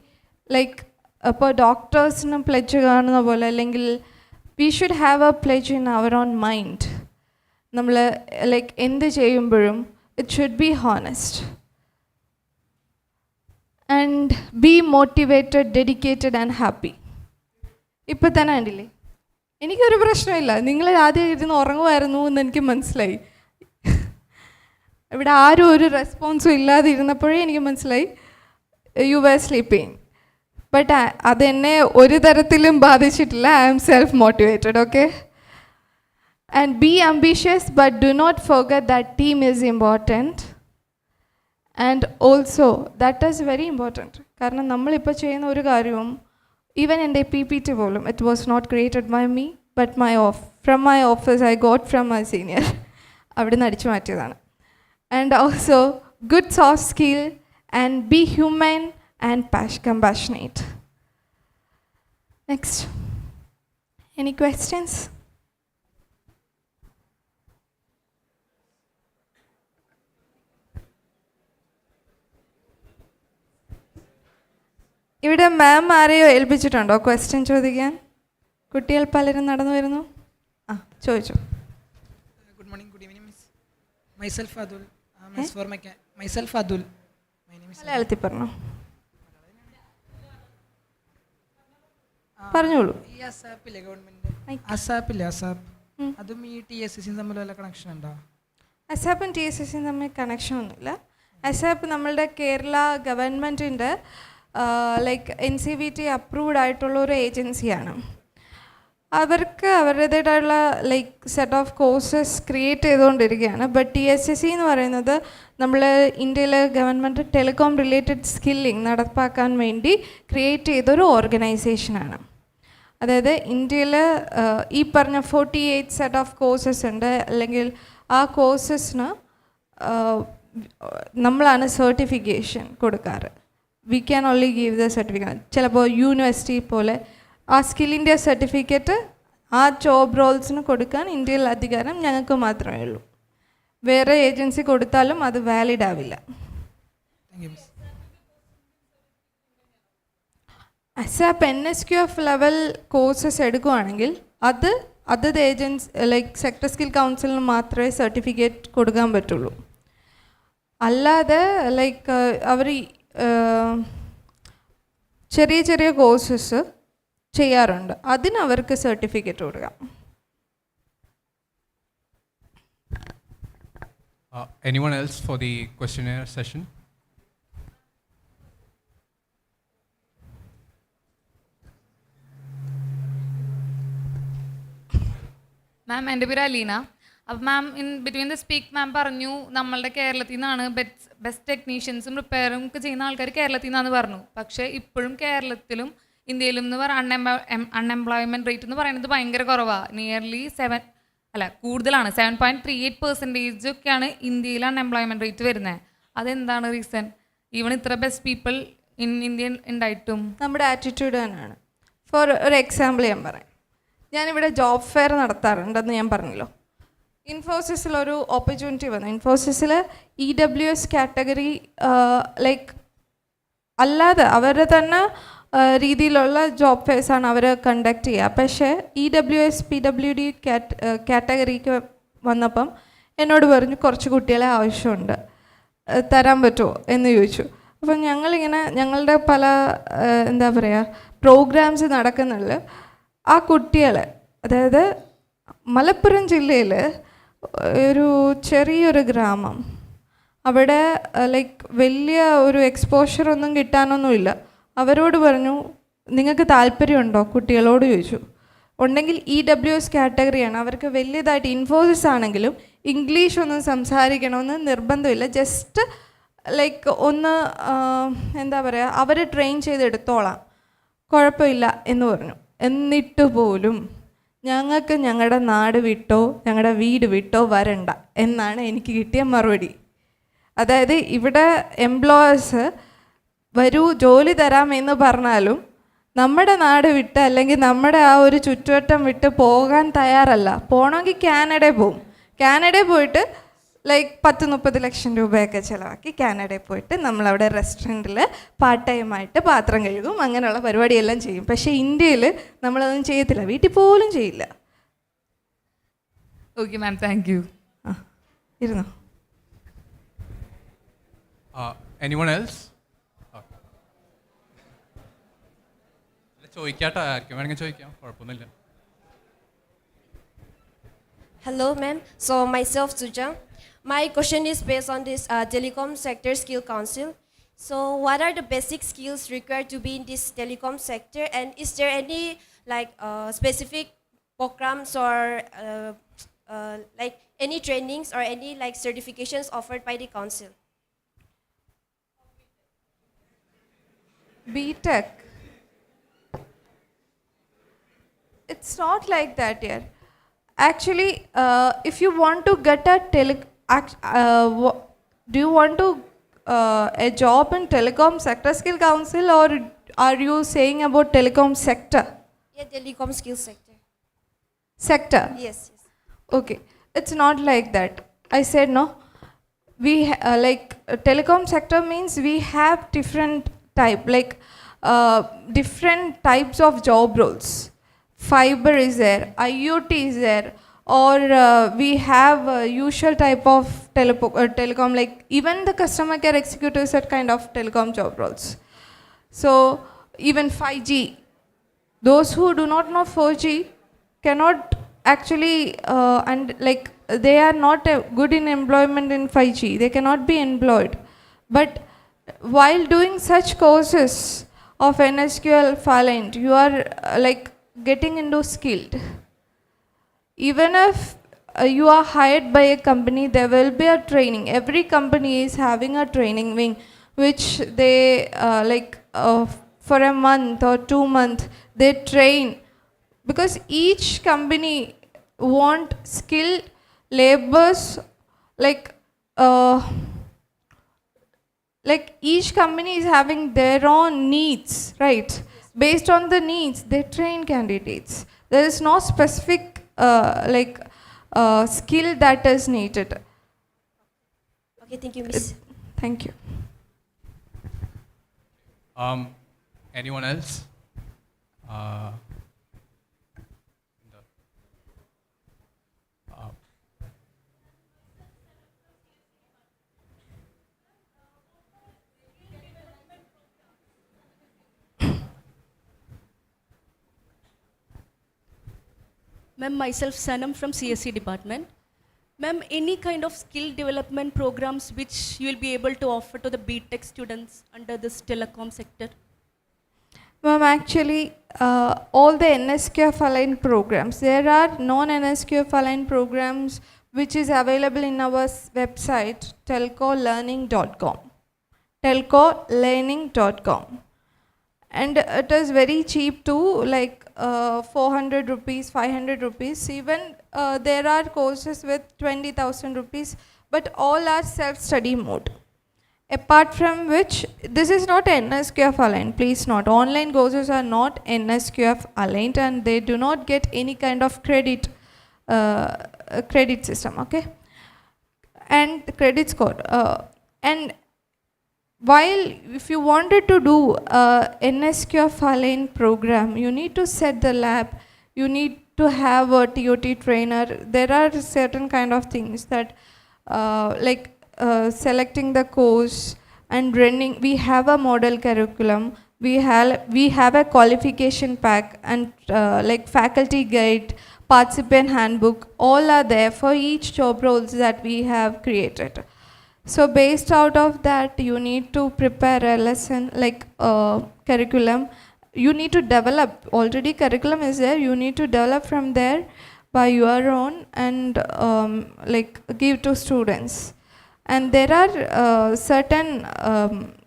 ലൈക്ക് ഇപ്പോൾ ഡോക്ടേഴ്സിന് പ്ലെഡ്ജ് കാണുന്ന പോലെ, അല്ലെങ്കിൽ we should have a pledge in our own mind. നമ്മൾ like എന്ത് ചെയ്യുമ്പോഴും it should be honest and be motivated, dedicated and happy. ഇപ്പം തന്നെ കണ്ടില്ലേ, എനിക്കൊരു പ്രശ്നമില്ല. നിങ്ങൾ ആദ്യം ഇരുന്ന് ഉറങ്ങുമായിരുന്നു എന്ന് എനിക്ക് മനസ്സിലായി. ഇവിടെ ആരും ഒരു റെസ്പോൺസും ഇല്ലാതെ ഇരുന്നപ്പോഴേ എനിക്ക് മനസ്സിലായി യു വർ സ്ലീപ്പിങ്. ബട്ട് അതെന്നെ ഒരു തരത്തിലും ബാധിച്ചിട്ടില്ല. I am self motivated. Okay. And be ambitious but do not forget that team is important. And also that is very important. കാരണം നമ്മളിപ്പോൾ ചെയ്യുന്ന ഒരു കാര്യവും, ഈവൻ എൻ്റെ PPT പോലും, it was not created by me but from my office I got from my senior. അവിടെ നിന്ന് അടിച്ചു മാറ്റിയതാണ്. And also good soft skill and be human and compassionate. Next. Any questions? ഇവിടെ മാം ആരെയോ ഏൽപ്പിച്ചിട്ടുണ്ടോ ക്വസ്റ്റ്യൻ ചോദിക്കാൻ? കുട്ടികൾ പലരും നടന്നു വരുന്നു. ചോദിച്ചു. Good morning, good evening, miss. Myself Adul. Myself Adul. My name is. മലയാളത്തിൽ പറഞ്ഞോ, പറഞ്ഞോളൂ. ഈ അസാപ്പില്ലേ ഗവൺമെന്റ് അസാപ്പില്ലേ അസാപ്പ്, അതും ഈ TSSയും തമ്മിൽ വല്ല കണക്ഷൻ ഉണ്ടോ? അസാപ്പും TSSയും തമ്മിൽ കണക്ഷൻ ഒന്നുമില്ല. അസാപ്പ് നമ്മളുടെ കേരള ഗവൺമെൻറ്റിൻ്റെ ലൈക്ക് NCVT അപ്രൂവ്ഡ് ആയിട്ടുള്ള ഒരു ഏജൻസിയാണ്. അവർക്ക് അവരുടേതായിട്ടുള്ള like set of courses create ചെയ്തുകൊണ്ടിരിക്കുകയാണ്. ബട്ട് TSSC എന്ന് പറയുന്നത് നമ്മൾ ഇന്ത്യയിലെ ഗവൺമെൻറ് ടെലികോം റിലേറ്റഡ് സ്കില്ലിംഗ് നടപ്പാക്കാൻ വേണ്ടി ക്രിയേറ്റ് ചെയ്തൊരു ഓർഗനൈസേഷനാണ്. അതായത് ഇന്ത്യയിൽ ഈ പറഞ്ഞ 48 സെറ്റ് ഓഫ് കോഴ്സസ് ഉണ്ട്. അല്ലെങ്കിൽ ആ കോഴ്സസിന് നമ്മളാണ് സർട്ടിഫിക്കേഷൻ കൊടുക്കാറ്. We can only give the certificate. ചിലപ്പോൾ യൂണിവേഴ്സിറ്റി പോലെ ആ സ്കിൽ ഇന്ത്യ സർട്ടിഫിക്കറ്റ് ആ ജോബ് റോൾസിന് കൊടുക്കാൻ ഇന്ത്യയിൽ അധികാരം ഞങ്ങൾക്ക് മാത്രമേ ഉള്ളൂ. വേറെ ഏജൻസി കൊടുത്താലും അത് വാലിഡ് ആവില്ല. അസാപ്പ് NSQF ലെവൽ കോഴ്സസ് എടുക്കുകയാണെങ്കിൽ അത് ഏജൻസി ലൈക്ക് സെക്ടർ സ്കിൽ കൗൺസിലിന് മാത്രമേ സർട്ടിഫിക്കറ്റ് കൊടുക്കാൻ പറ്റുള്ളൂ. അല്ലാതെ ലൈക്ക് അവർ ചെറിയ ചെറിയ കോഴ്സസ് ചെയ്യാറുണ്ട്, അതിന് അവർക്ക് സർട്ടിഫിക്കറ്റ് കൊടുക്കാം. Anyone else for the questionnaire session? മാം, എൻ്റെ പേര് അലീന. അപ്പം മാം ഇൻ ബിറ്റ്വീൻ ദ സ്പീക്ക് മാം പറഞ്ഞു നമ്മളുടെ കേരളത്തിൽ നിന്നാണ് ബെസ്റ്റ് ടെക്നീഷ്യൻസും റിപ്പയറും ഒക്കെ ചെയ്യുന്ന ആൾക്കാർ കേരളത്തിൽ നിന്നാന്ന് പറഞ്ഞു. പക്ഷേ ഇപ്പോഴും കേരളത്തിലും ഇന്ത്യയിലും എന്ന് പറഞ്ഞാൽ അൺഎംപ്ലോയ്മെൻറ്റ് റേറ്റ് എന്ന് പറയുന്നത് ഭയങ്കര കുറവാണ്. നിയർലി കൂടുതലാണ്. 7.38% ഒക്കെയാണ് ഇന്ത്യയിൽ അൺഎംപ്ലോയ്മെൻറ്റ് റേറ്റ് വരുന്നത്. അതെന്താണ് റീസൺ? ഈവൺ ഇത്ര ബെസ്റ്റ് പീപ്പിൾ ഇൻ ഇന്ത്യ ഉണ്ടായിട്ടും. നമ്മുടെ ആറ്റിറ്റ്യൂഡ് തന്നെയാണ്. ഫോർ ഒരു എക്സാമ്പിൾ ഞാൻ പറയാം. ഞാനിവിടെ ജോബ് ഫെയർ നടത്താറുണ്ടെന്ന് ഞാൻ പറഞ്ഞല്ലോ. ഇൻഫോസിസിലൊരു ഓപ്പർച്യൂണിറ്റി വന്നു. ഇൻഫോസിസിൽ EWS കാറ്റഗറി ലൈക്ക് അല്ലാതെ അവരുടെ തന്നെ രീതിയിലുള്ള ജോബ് ഫെയർസാണ് അവർ കണ്ടക്ട് ചെയ്യുക. പക്ഷേ EWS PWD കാറ്റഗറിക്ക് വന്നപ്പം എന്നോട് പറഞ്ഞു കുറച്ച് കുട്ടികളെ ആവശ്യമുണ്ട്, തരാൻ പറ്റുമോ എന്ന് ചോദിച്ചു. അപ്പം ഞങ്ങളുടെ പല എന്താ പറയുക പ്രോഗ്രാംസ് നടക്കുന്നുണ്ട്. ആ കുട്ടികളെ, അതായത് മലപ്പുറം ജില്ലയിൽ ഒരു ചെറിയൊരു ഗ്രാമം, അവിടെ ലൈക്ക് വലിയ ഒരു എക്സ്പോഷറൊന്നും കിട്ടാനൊന്നുമില്ല. അവരോട് പറഞ്ഞു നിങ്ങൾക്ക് താല്പര്യമുണ്ടോ കുട്ടികളോട് ചോദിച്ചു. ഉണ്ടെങ്കിൽ EWS കാറ്റഗറിയാണ്, അവർക്ക് വലിയതായിട്ട് ഇൻഫോസിസ് ആണെങ്കിലും ഇംഗ്ലീഷ് ഒന്നും സംസാരിക്കണമെന്ന് നിർബന്ധമില്ല. ജസ്റ്റ് ലൈക്ക് ഒന്ന് എന്താ പറയുക അവർ ട്രെയിൻ ചെയ്തെടുത്തോളാം, കുഴപ്പമില്ല എന്ന് പറഞ്ഞു. എന്നിട്ട് പോലും ഞങ്ങൾക്ക് ഞങ്ങളുടെ നാട് വിട്ടോ ഞങ്ങളുടെ വീട് വിട്ടോ വരണ്ട എന്നാണ് എനിക്ക് കിട്ടിയ മറുപടി. അതായത് ഇവിടെ എംപ്ലോയേഴ്സ് വരൂ ജോലി തരാമെന്ന് പറഞ്ഞാലും നമ്മുടെ നാട് വിട്ട് അല്ലെങ്കിൽ നമ്മുടെ ആ ഒരു ചുറ്റുവട്ടം വിട്ട് പോകാൻ തയ്യാറല്ല. പോകണമെങ്കിൽ കാനഡയിൽ പോവും. കാനഡയിൽ പോയിട്ട് ലൈക്ക് 10-30 ലക്ഷം രൂപയൊക്കെ ചിലവാക്കി കാനഡയിൽ പോയിട്ട് നമ്മളവിടെ റെസ്റ്റോറൻറ്റിൽ പാർട്ട് ടൈമായിട്ട് പാത്രം കഴുകും, അങ്ങനെയുള്ള പരിപാടിയെല്ലാം ചെയ്യും. പക്ഷേ ഇന്ത്യയിൽ നമ്മളതൊന്നും ചെയ്യത്തില്ല, വീട്ടിൽ പോലും ചെയ്യില്ല. Okay ma'am, thank you. ആ ഇരുന്നോ. Anyone else? ചോദിക്കാട്ടോ, ആർക്കും വേണമെങ്കിൽ ചോദിക്കാം, കുഴപ്പമൊന്നുമില്ല. Hello, ma'am. So myself, Suja. My question is based on this telecom sector skill council. So what are the basic skills required to be in this telecom sector, and is there any like specific programs or like any trainings or any like certifications offered by the council? BTech. It's not like that here. Actually, if you want to get a do you want to a job in telecom sector skill council, or are you saying about telecom sector? Yeah, telecom skill sector. Sector. Yes, yes. Okay, it's not like that. I said no. We like telecom sector means we have different type, like different types of job roles. Fiber is there, IoT is there, or we have usual type of telecom, like even the customer care executives are kind of telecom job roles. So even 5G, those who do not know 4G cannot actually and like they are not good in employment in 5G, they cannot be employed. But while doing such courses of NSQL Falent, you are like getting into skilled. Even if you are hired by a company, there will be a training. Every company is having a training wing, which they like for a month or 2 months they train, because each company want skilled laborers, like each company is having their own needs, right? Based on the needs, they train candidates. There is no specific skill that is needed. Okay, thank you, Miss. Thank you. Anyone else? Ma'am, myself Sanam from CSC department. Ma'am, any kind of skill development programs which you will be able to offer to the BTech students under this telecom sector? Ma'am, actually, all the NSQF aligned programs, there are non-NSQF aligned programs which is available in our website, telcolearning.com. telcolearning.com. And it is very cheap too, like 400 rupees, 500 rupees. Even there are courses with 20,000 rupees, but all are self-study mode. Apart from which, this is not NSQF aligned, please note. Online courses are not NSQF aligned and they do not get any kind of credit system, okay? And credit score. And while if you wanted to do NSQF aligned program, you need to set the lab, you need to have a TOT trainer. There are certain kind of things that selecting the course and running. We have a model curriculum, we have a qualification pack, and like faculty guide, participant handbook, all are there for each job roles that we have created. So based out of that, you need to prepare a lesson, like curriculum. You need to develop, already curriculum is there, you need to develop from there by your own and give to students. And there are certain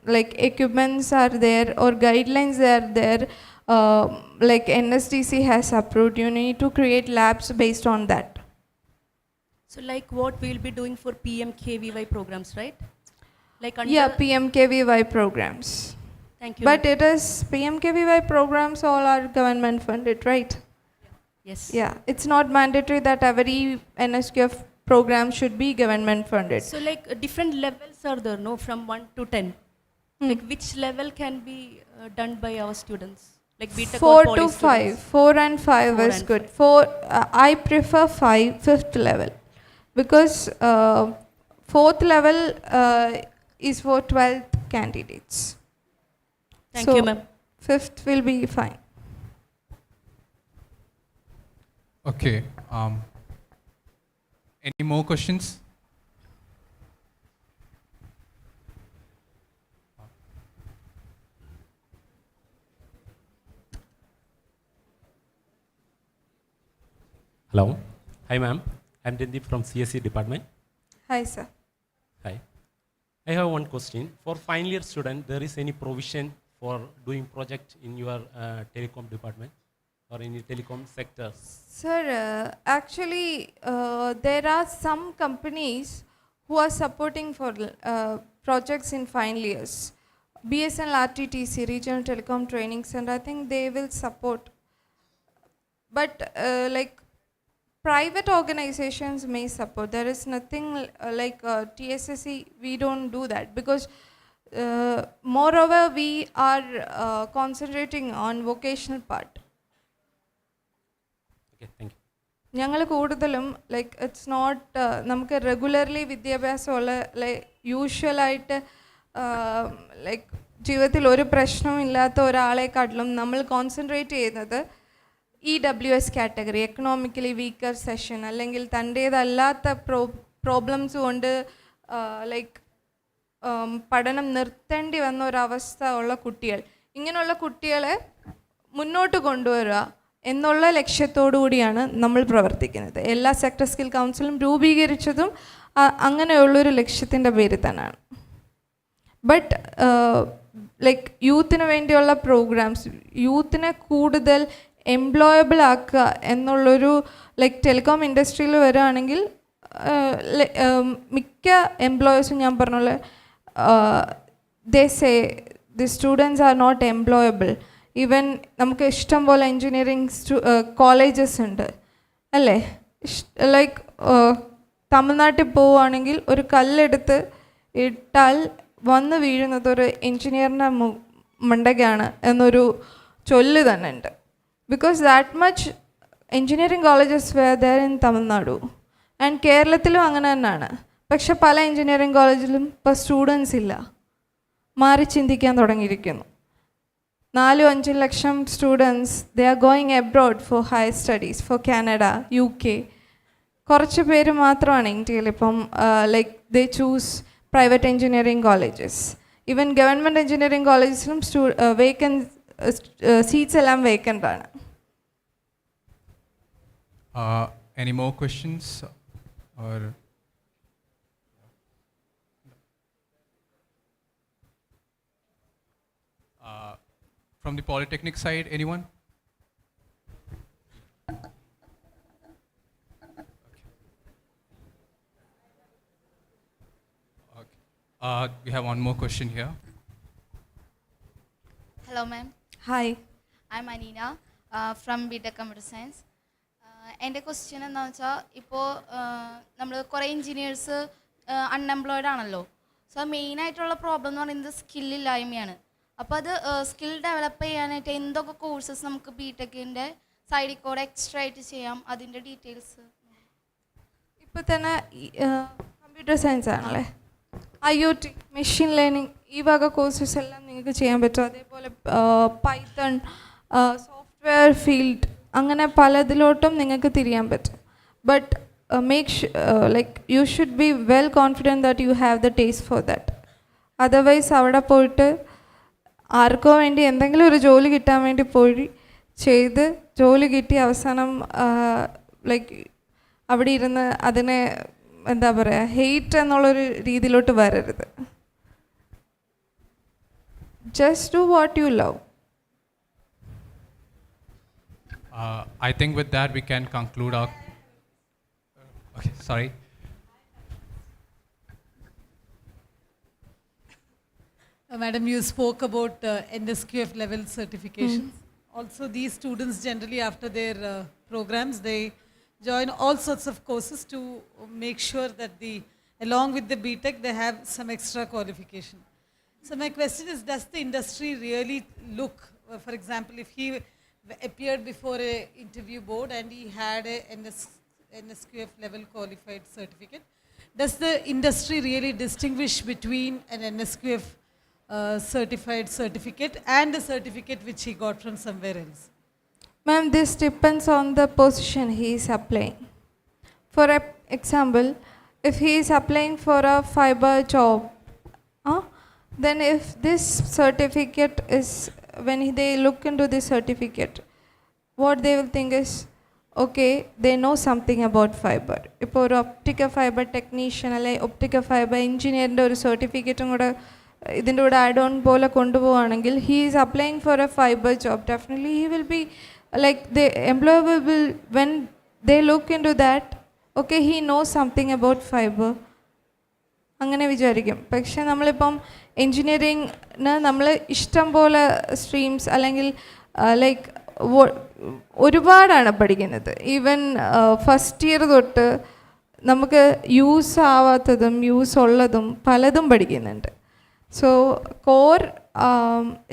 like equipments are there or guidelines are there, like NSDC has approved. You need to create labs based on that. So like what we will be doing for PMKVY programs, right? Like under Yeah, PMKVY programs. Thank you. But ma'am. it is PMKVY programs all are government funded, right? Yes. Yeah, it's not mandatory that every NSQF program should be government funded. So like different levels are there, no, from 1 to 10. Hmm. Like which level can be done by our students? Like BTech 4 or poly to 5. students? 4 and 5 4 is and good. 5. 4, I prefer 5, 5th level. Because 4th level is for 12th candidates. Thank So you, ma'am. 5th will be fine. Okay. Any more questions? Hello. Hi, ma'am. I'm Dendeep from CSE department. Hi, sir. Hi. I have one question. For final year student, there is any provision for doing project in your telecom department or in the telecom sector? Sir, actually, there are some companies who are supporting for projects in final years. BSNL RTTC, Regional Telecom Training Center, I think they will support. But like private organizations may support. There is nothing like TSSC, we don't do that because moreover we are concentrating on vocational part. Okay, thank you. ഞങ്ങൾ കൂടുതലും like it's not നമുക്ക് regularly വിദ്യാഭ്യാസമുള്ള like യൂഷ്വലായിട്ട് like ജീവിതത്തിൽ ഒരു പ്രശ്നവും ഇല്ലാത്ത ഒരാളെക്കാട്ടിലും നമ്മൾ concentrate ചെയ്യുന്നത് EWS category, economically weaker session, അല്ലെങ്കിൽ തൻ്റേതല്ലാത്ത പ്രോബ്ലംസ് കൊണ്ട് ലൈക്ക് പഠനം നിർത്തേണ്ടി വന്ന ഒരവസ്ഥ ഉള്ള കുട്ടികൾ, ഇങ്ങനെയുള്ള കുട്ടികളെ മുന്നോട്ട് കൊണ്ടുവരിക എന്നുള്ള ലക്ഷ്യത്തോടു കൂടിയാണ് നമ്മൾ പ്രവർത്തിക്കുന്നത്. എല്ലാ സെക്ടർ സ്കിൽ കൗൺസിലും രൂപീകരിച്ചതും അങ്ങനെയുള്ളൊരു ലക്ഷ്യത്തിൻ്റെ പേരിൽ തന്നെയാണ്. ബട്ട് ലൈക്ക് യൂത്തിന് വേണ്ടിയുള്ള പ്രോഗ്രാംസ്, യൂത്തിനെ കൂടുതൽ എംപ്ലോയബിൾ ആക്കുക എന്നുള്ളൊരു ലൈക്ക് ടെലികോം ഇൻഡസ്ട്രിയിൽ വരികയാണെങ്കിൽ മിക്ക എംപ്ലോയേഴ്സും ഞാൻ പറഞ്ഞ പോലെ they say the students are not employable. Even നമുക്ക് ഇഷ്ടം പോലെ എൻജിനീയറിങ് കോളേജസ് ഉണ്ട് അല്ലേ. ലൈക്ക് തമിഴ്നാട്ടിൽ പോവുകയാണെങ്കിൽ ഒരു കല്ലെടുത്ത് ഇട്ടാൽ വന്ന് വീഴുന്നത് ഒരു എൻജിനീയറിൻ്റെ മണ്ടയ്ക്കാണ് എന്നൊരു ചൊല്ല് തന്നെ ഉണ്ട്. Because that much engineering colleges where there in Tamil Nadu and കേരളത്തിലും അങ്ങനെ തന്നെയാണ്. പക്ഷെ പല എൻജിനീയറിങ് കോളേജിലും ഇപ്പോൾ സ്റ്റുഡൻസ് ഇല്ല, മാറി ചിന്തിക്കാൻ തുടങ്ങിയിരിക്കുന്നു. 4-5 ലക്ഷം students they are going abroad for higher studies, for Canada, UK. കുറച്ച് പേര് മാത്രമാണ് ഇന്ത്യയിൽ ഇപ്പം like they choose private engineering colleges. Even government engineering കോളേജസിലും സീറ്റ്സ് എല്ലാം വേക്കൻ്റ് ആണ്. Any more questions? Or from the polytechnic side, anyone? Okay. We have one more question here. Hello, ma'am. Hi. I'm Anina from BTech Computer Science. എൻ്റെ question എന്താണെന്ന് വെച്ചാൽ, ഇപ്പോൾ നമ്മൾ കുറേ engineers unemployed ആണല്ലോ. സോ മെയിനായിട്ടുള്ള പ്രോബ്ലം എന്ന് പറയുന്നത് സ്കില്ലില്ലായ്മയാണ്. അപ്പോൾ അത് സ്കിൽ ഡെവലപ്പ് ചെയ്യാനായിട്ട് എന്തൊക്കെ കോഴ്സസ് നമുക്ക് BTechൻ്റെ സൈഡിൽ കൂടെ എക്സ്ട്രാ ആയിട്ട് ചെയ്യാം, അതിൻ്റെ ഡീറ്റെയിൽസ്. ഇപ്പോൾ തന്നെ കമ്പ്യൂട്ടർ സയൻസ് ആണല്ലേ, IoT, മെഷീൻ ലേണിംഗ്, ഈ വക കോഴ്സസ് എല്ലാം നിങ്ങൾക്ക് ചെയ്യാൻ പറ്റും. അതേപോലെ പൈത്തൺ, സോഫ്റ്റ്വെയർ ഫീൽഡ്, അങ്ങനെ പലതിലോട്ടും നിങ്ങൾക്ക് തിരിയാൻ പറ്റും. But make like you should be well confident that you have the taste for that. Otherwise അവിടെ പോയിട്ട് ആർക്കോ വേണ്ടി എന്തെങ്കിലും ഒരു ജോലി കിട്ടാൻ വേണ്ടി പോയി ചെയ്ത് ജോലി കിട്ടി അവസാനം ലൈക്ക് അവിടെ ഇരുന്ന് അതിനെ എന്താ പറയുക, ഹെയ്റ്റ് എന്നുള്ളൊരു രീതിയിലോട്ട് വരരുത്. Just do what you love. I think with that we can conclude our. Okay, sorry. Madam, you spoke about NSQF level certifications. Also, these students generally after their programs, they join all sorts of courses to make sure that along with the BTech, they have some extra qualification. So my question is, does the industry really look, for example, if he appeared before an interview board and he had a NSQF level qualified certificate, does the industry really distinguish between an NSQF certified certificate and a certificate which he got from somewhere else? Ma'am, this depends on the position he is applying. For example, if he is applying for a fiber job, then if this certificate is, when they look into this certificate, what they will think is, okay, they know something about fiber. If an optical fiber technician or optical fiber engineer or certificate ഇതിൻ്റെ കൂടെ add on പോലെ കൊണ്ടുപോവുകയാണെങ്കിൽ he is applying for a fiber job, definitely he will be like, the employer will, when they look into that, okay, he knows something about fiber, അങ്ങനെ വിചാരിക്കും. പക്ഷേ നമ്മളിപ്പം എൻജിനീയറിംഗിന് നമ്മൾ ഇഷ്ടം പോലെ സ്ട്രീംസ് അല്ലെങ്കിൽ ലൈക്ക് ഒരുപാടാണ് പഠിക്കുന്നത്. ഈവൻ ഫസ്റ്റ് ഇയർ തൊട്ട് നമുക്ക് യൂസ് ആവാത്തതും യൂസ് ഉള്ളതും പലതും പഠിക്കുന്നുണ്ട്. So core,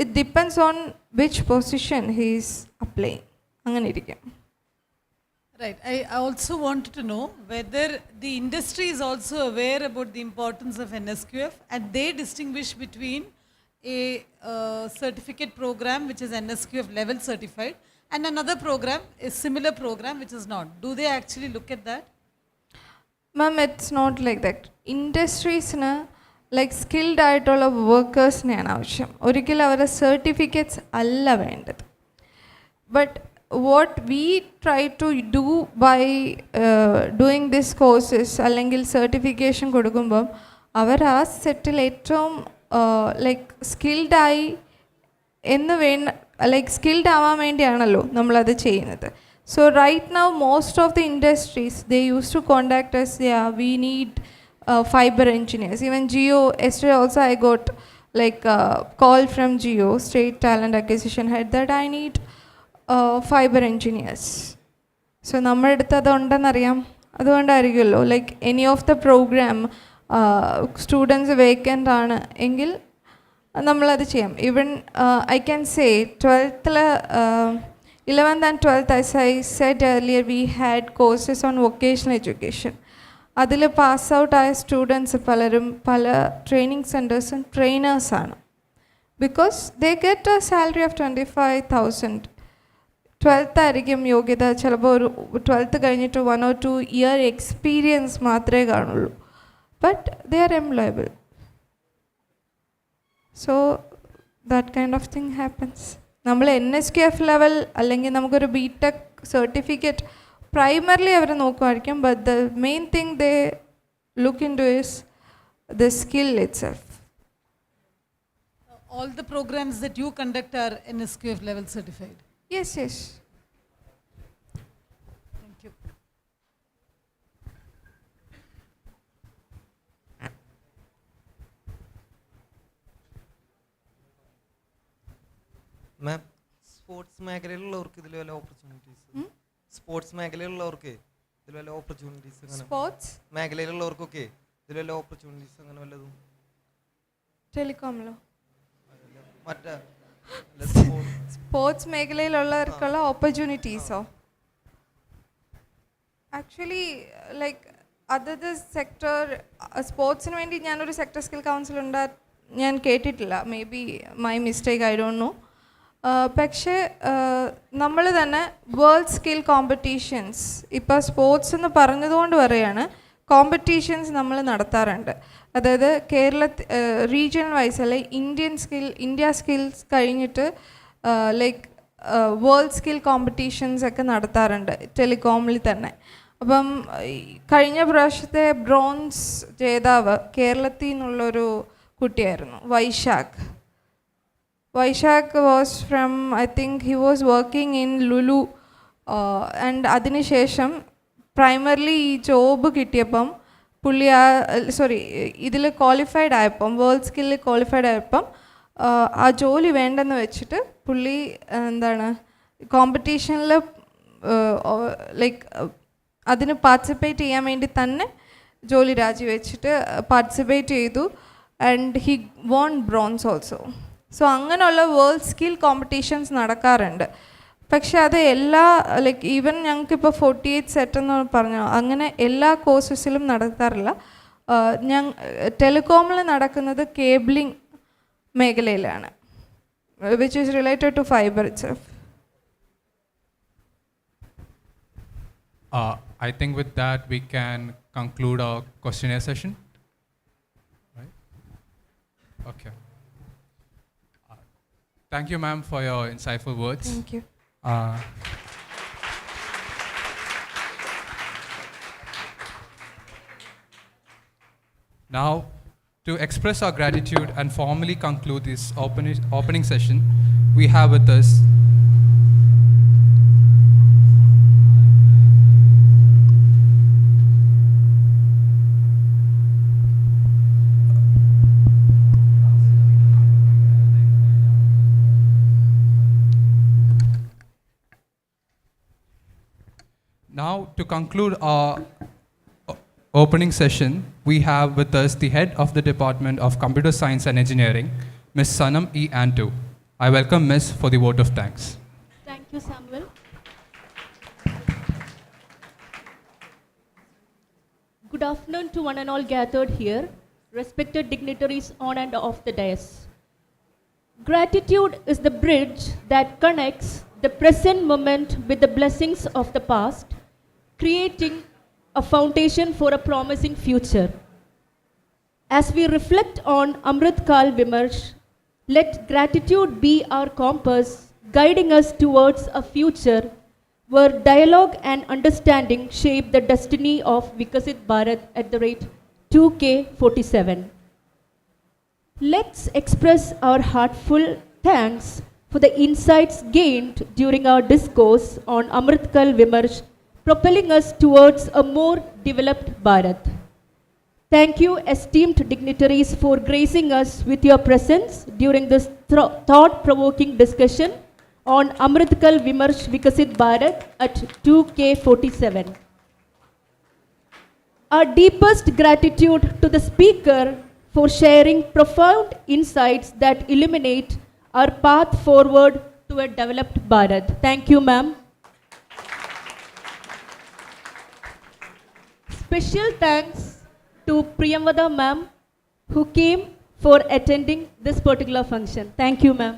it depends on which position he is applying. അങ്ങനെ ഇരിക്കും. Right. I also wanted to know whether the industry is also aware about the importance of NSQF and they distinguish between a certificate program which is NSQF level certified and another program, a similar program which is not. Do they actually look at that? Ma'am, it's not like that. Industries-ന് like skilled ആയിട്ടുള്ള വർക്കേഴ്സിനെയാണ് ആവശ്യം, ഒരിക്കലും അവരുടെ certificates അല്ല വേണ്ടത്. But what we try to do by doing this courses അല്ലെങ്കിൽ certification കൊടുക്കുമ്പം അവർ ആ സെറ്റിൽ ഏറ്റവും ലൈക്ക് സ്കിൽഡായി എന്ന് ലൈക്ക് സ്കിൽഡ് ആവാൻ വേണ്ടിയാണല്ലോ നമ്മളത് ചെയ്യുന്നത്. So right now most of the industries they use to contact us, yeah, we need fiber engineers. Even Geo, yesterday also I got like a call from Geo, State Talent Acquisition Head, that I need fiber engineers. So നമ്മുടെ അടുത്ത് അതുണ്ടെന്നറിയാം, അതുകൊണ്ടായിരിക്കുമല്ലോ like any of the program students vacant ആണ് എങ്കിൽ നമ്മളത് ചെയ്യാം. Even I can say 11th and 12th, as I said earlier, we had courses on vocational education. അതിൽ pass out ആയ സ്റ്റുഡൻസ് പലരും പല ട്രെയിനിങ് സെൻറ്റേഴ്സും ട്രെയിനേഴ്സാണ്. Because they get a salary of 25,000. 12th ആയിരിക്കും യോഗ്യത, ചിലപ്പോൾ ഒരു 12th കഴിഞ്ഞിട്ട് 1 or 2 year എക്സ്പീരിയൻസ് മാത്രമേ കാണുള്ളൂ. But they are employable. So that kind of thing happens. നമ്മൾ NSQF ലെവൽ അല്ലെങ്കിൽ നമുക്കൊരു BTech സർട്ടിഫിക്കറ്റ് primarily അവർ നോക്കുമായിരിക്കും, but the main thing they look into is the skill itself. All the programs that you conduct are NSQF level certified? Yes, yes. Thank you. Ma'am, sports മേഖലയിലുള്ളവർക്ക് ഇതിൽ വല്ല opportunities, sports മേഖലയിലുള്ളവർക്ക് ഇതിൽ വല്ല opportunities, sports മേഖലയിലുള്ളവർക്കൊക്കെ ഇതിൽ വല്ല opportunities അങ്ങനെ വല്ലതും ടെലികോമിലോ മറ്റേ സ്പോർട്സ് മേഖലയിലുള്ളവർക്കുള്ള ഓപ്പർച്യൂണിറ്റീസോ? ആക്ച്വലി ലൈക്ക് അതത് സെക്ടർ സ്പോർട്സിന് വേണ്ടി ഞാനൊരു സെക്ടർ സ്കിൽ കൗൺസിൽ ഞാൻ കേട്ടിട്ടില്ല. May be my mistake, I don't know. പക്ഷേ നമ്മൾ തന്നെ വേൾഡ് സ്കിൽ കോമ്പറ്റീഷൻസ്, ഇപ്പോൾ സ്പോർട്സ് എന്ന് പറഞ്ഞതുകൊണ്ട് പറയുകയാണ്, കോമ്പറ്റീഷൻസ് നമ്മൾ നടത്താറുണ്ട്. അതായത് റീജിയണൽ വൈസ് അല്ലെ ഇന്ത്യ സ്കിൽസ് കഴിഞ്ഞിട്ട് ലൈക്ക് വേൾഡ് സ്കിൽ കോമ്പറ്റീഷൻസ് ഒക്കെ നടത്താറുണ്ട് ടെലികോമിൽ തന്നെ. അപ്പം കഴിഞ്ഞ പ്രാവശ്യത്തെ ബ്രോൺസ് ജേതാവ് കേരളത്തിൽ നിന്നുള്ളൊരു കുട്ടിയായിരുന്നു, Vaishak was from, I think he was working in Lulu, and അതിനുശേഷം പ്രൈമർലി ഈ ജോബ് കിട്ടിയപ്പം പുള്ളി ഇതിൽ ക്വാളിഫൈഡ് ആയപ്പം, വേൾഡ് സ്കില്ലിൽ ക്വാളിഫൈഡ് ആയപ്പം ആ ജോലി വേണ്ടെന്ന് വെച്ചിട്ട് പുള്ളി എന്താണ് കോമ്പറ്റീഷനിൽ ലൈക്ക് അതിന് പാർട്ടിസിപ്പേറ്റ് ചെയ്യാൻ വേണ്ടി തന്നെ ജോലി രാജിവെച്ചിട്ട് പാർട്ടിസിപ്പേറ്റ് ചെയ്തു and he won bronze also. So അങ്ങനെയുള്ള വേൾഡ് സ്കിൽ കോമ്പറ്റീഷൻസ് നടക്കാറുണ്ട്. പക്ഷെ അത് എല്ലാ ലൈക്ക് ഈവൻ ഞങ്ങൾക്കിപ്പോൾ 48 സെറ്റ് എന്ന് പറഞ്ഞു അങ്ങനെ എല്ലാ കോഴ്സസിലും നടത്താറില്ല. ടെലികോമിൽ നടക്കുന്നത് കേബിളിംഗ് മേഖലയിലാണ്, which is related to fibre itself. I think with that we can conclude our questionnaire session. Right? Okay. Thank you, ma'am, for your insightful words. Thank you. Now, to express our gratitude and formally conclude this opening session, we have with us Now, to conclude our opening session, we have with us the head of the Department of Computer Science and Engineering, Ms. Sanam E. Antu. I welcome Ms. for the vote of thanks. Thank you, Samuel. Good afternoon to one and all gathered here, respected dignitaries on and off the dais. Gratitude is the bridge that connects the present moment with the blessings of the past, creating a foundation for a promising future. As we reflect on Amrit, Kaal, Vimarsh, let gratitude be our compass, guiding us towards a future where dialogue and understanding shape the destiny of Viksit Bharat at the rate 2K47. Let's express our heartful thanks for the insights gained during our discourse on Amrit, Kaal, Vimarsh, propelling us towards a more developed Bharat. Thank you, esteemed dignitaries, for gracing us with your presence during this thought-provoking discussion on Amrit, Kaal, Vimarsh, Viksit Bharat at 2K47. Our deepest gratitude to the speaker for sharing profound insights that illuminate our path forward to a developed Bharat. Thank you, ma'am. Special thanks to Priyamvada ma'am, who came for attending this particular function. Thank you, ma'am.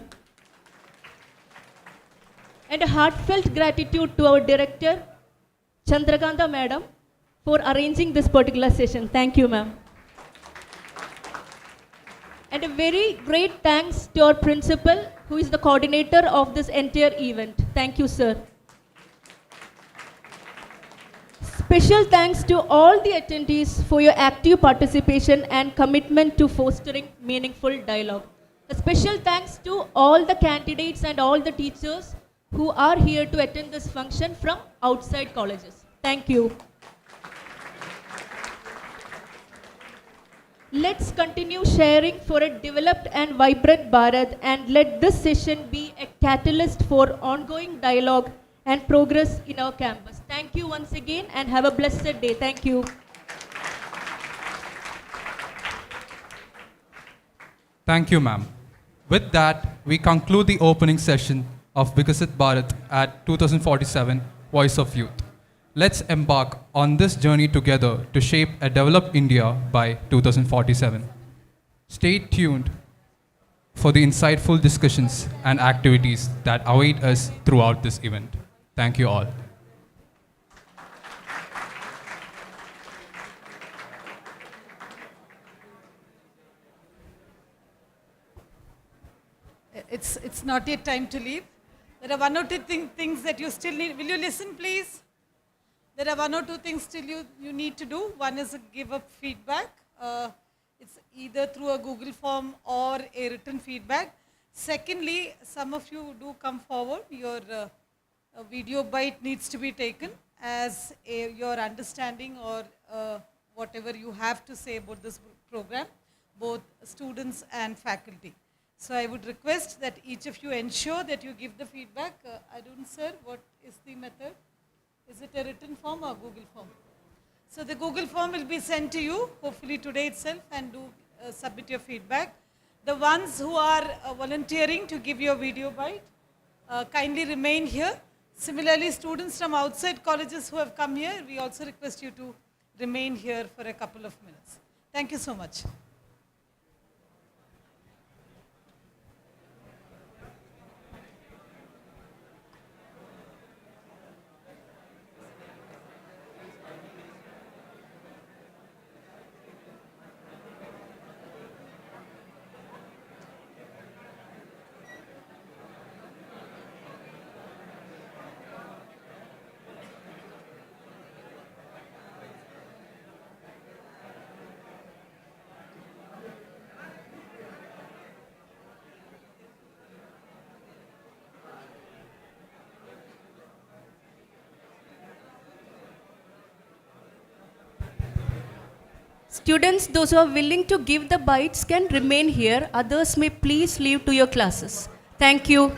And a heartfelt gratitude to our director, Chandrakanta madam, for arranging this particular session. Thank you, ma'am. And a very great thanks to our principal, who is the coordinator of this entire event. Thank you, sir. Special thanks to all the attendees for your active participation and commitment to fostering meaningful dialogue. A special thanks to all the candidates and all the teachers who are here to attend this function from outside colleges. Thank you. Let's continue sharing for a developed and vibrant Bharat, and let this session be a catalyst for ongoing dialogue and progress in our campus. Thank you once again and have a blessed day. Thank you. Thank you, ma'am. With that, we conclude the opening session of Viksit Bharat at 2047 Voice of Youth. Let's embark on this journey together to shape a developed India by 2047. Stay tuned for the insightful discussions and activities that await us throughout this event. Thank you all. It's not yet time to leave. There are one or two things that you still need. Will you listen, please? There are one or two things still you need to do. One is give up feedback. It's either through a Google form or a written feedback. Secondly, some of you do come forward. Your video bite needs to be taken as your understanding or whatever you have to say about this program, both students and faculty. So I would request that each of you ensure that you give the feedback. Arun sir, what is the method? Is it a written form or Google form? So the Google form will be sent to you, hopefully today itself, and do submit your feedback. The ones who are volunteering to give your video bite, kindly remain here. Similarly, students from outside colleges who have come here, we also request you to remain here for a couple of minutes. Thank you so much. Students, those who are willing to give the bites can remain here. Others may please leave to your classes. Thank you.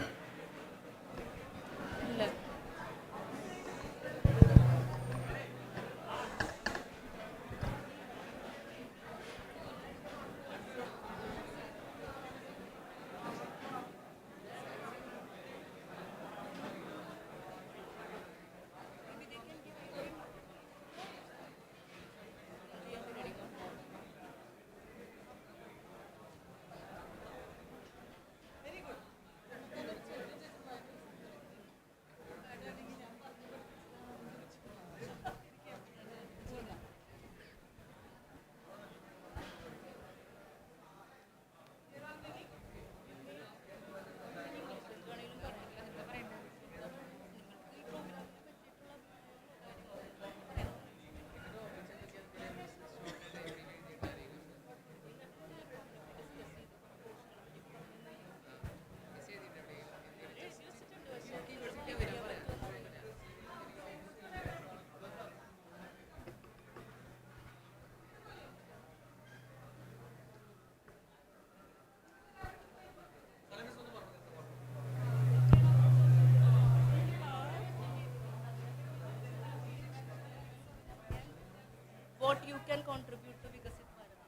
What you can contribute to Viksit Bharat?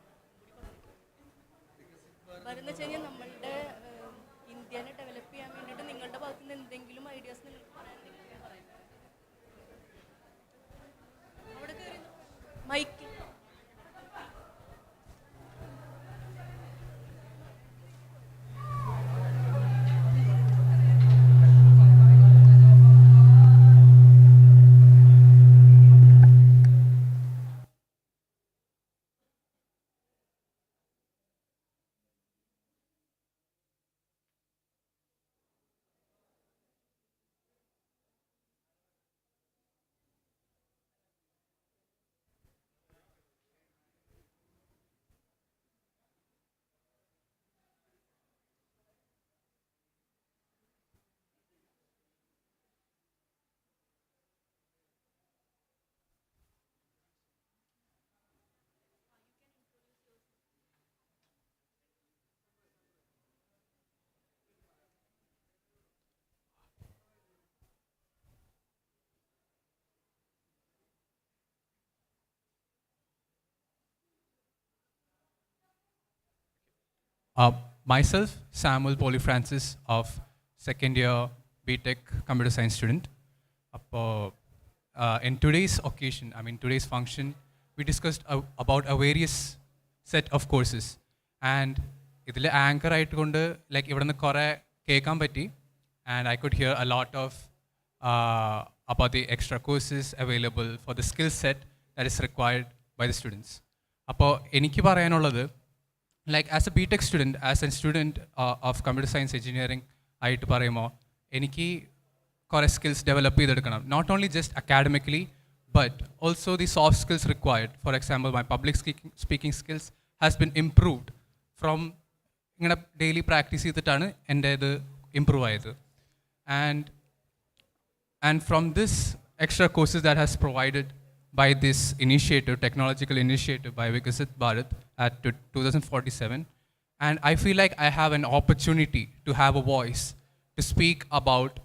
Bharat എന്ന് വെച്ചാൽ നമ്മളുടെ ഇന്ത്യനെ develop ചെയ്യാൻ വേണ്ടിയിട്ട് നിങ്ങളുടെ ഭാഗത്ത് നിന്ന് എന്തെങ്കിലും ideas നിങ്ങൾക്ക് പറയാനുണ്ടെങ്കിൽ പറയാം. അവിടെ കയറി mic. Myself, Samuel Poli Francis of second year BTech computer science student. In today's occasion, today's function, we discussed about a various set of courses. And idile anchor aayittukondu like ivadannu kore kekkan patti, and I could hear a lot of about the extra courses available for the skill set that is required by the students. Appo enikku parayanullathu, like as a BTech student, as a student of computer science engineering, ആയിട്ട് പറയുമ്പോൾ എനിക്ക് കുറേ skills develop ചെയ്തെടുക്കണം. Not only just academically but also the soft skills required. For example my public speaking skills has been improved from ഇങ്ങനെ daily practice ചെയ്തിട്ടാണ് എൻ്റെ ഇത് improve ആയത്. And from this extra courses that has provided by this initiative, technological initiative by Viksit Bharat at 2047, And I feel like I have an opportunity to have a voice to speak about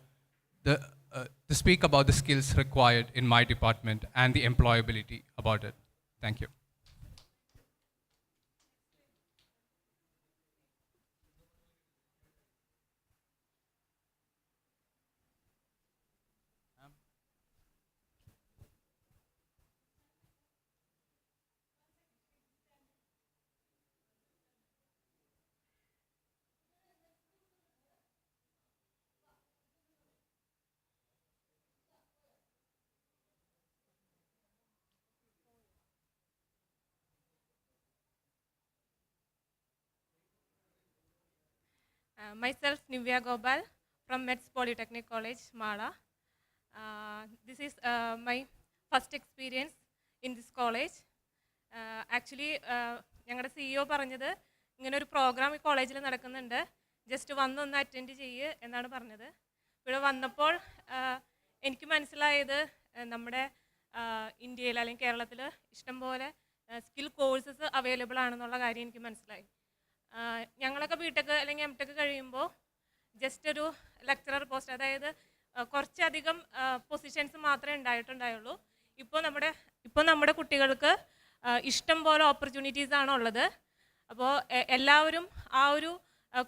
the skills required in my department and the employability about it. Thank you. Myself, Nivya Gopal from Mets Polytechnic College, Mala. This is my first experience in this college. Actually, ഞങ്ങളുടെ CEO പറഞ്ഞത് ഇങ്ങനെ ഒരു programme ഈ കോളേജിൽ നടക്കുന്നുണ്ട്, just വന്നൊന്ന് attend ചെയ്യ് എന്നാണ് പറഞ്ഞത്. ഇവിടെ വന്നപ്പോൾ എനിക്ക് മനസ്സിലായത് നമ്മുടെ ഇന്ത്യയിൽ അല്ലെങ്കിൽ കേരളത്തിൽ ഇഷ്ടംപോലെ സ്കിൽ കോഴ്സസ് അവൈലബിൾ ആണെന്നുള്ള കാര്യം എനിക്ക് മനസ്സിലായി. ഞങ്ങളൊക്കെ ബിടെക് അല്ലെങ്കിൽ എംടെക് കഴിയുമ്പോൾ ജസ്റ്റ് ഒരു ലെക്ചറർ പോസ്റ്റ്, അതായത് കുറച്ചധികം പൊസിഷൻസ് മാത്രമേ ഉണ്ടായിട്ടുണ്ടായുള്ളൂ. ഇപ്പോൾ നമ്മുടെ കുട്ടികൾക്ക് ഇഷ്ടം പോലെ ഓപ്പർച്യൂണിറ്റീസ് ആണ് ഉള്ളത്. അപ്പോൾ എല്ലാവരും ആ ഒരു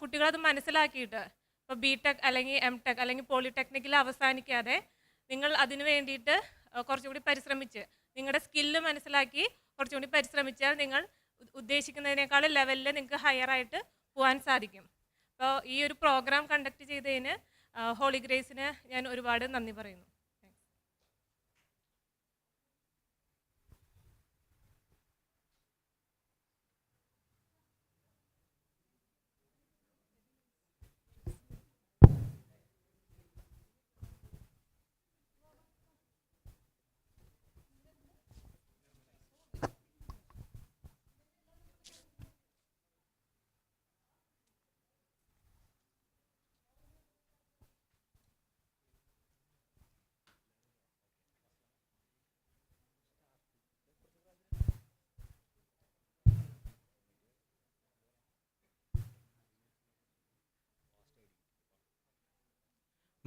കുട്ടികളത് മനസ്സിലാക്കിയിട്ട് ഇപ്പോൾ ബിടെക് അല്ലെങ്കിൽ എംടെക് അല്ലെങ്കിൽ പോളിടെക്നിക്കിൽ അവസാനിക്കാതെ നിങ്ങൾ അതിന് വേണ്ടിയിട്ട് കുറച്ചുകൂടി പരിശ്രമിച്ച് നിങ്ങളുടെ സ്കില്ല് മനസ്സിലാക്കി കുറച്ചുകൂടി പരിശ്രമിച്ചാൽ നിങ്ങൾ ഉദ്ദേശിക്കുന്നതിനേക്കാൾ ലെവലിൽ നിങ്ങൾക്ക് ഹയറായിട്ട് പോകാൻ സാധിക്കും. അപ്പോൾ ഈ ഒരു പ്രോഗ്രാം കണ്ടക്ട് ചെയ്തതിന് ഹോളി ഗ്രേസിന് ഞാൻ ഒരുപാട് നന്ദി പറയുന്നു.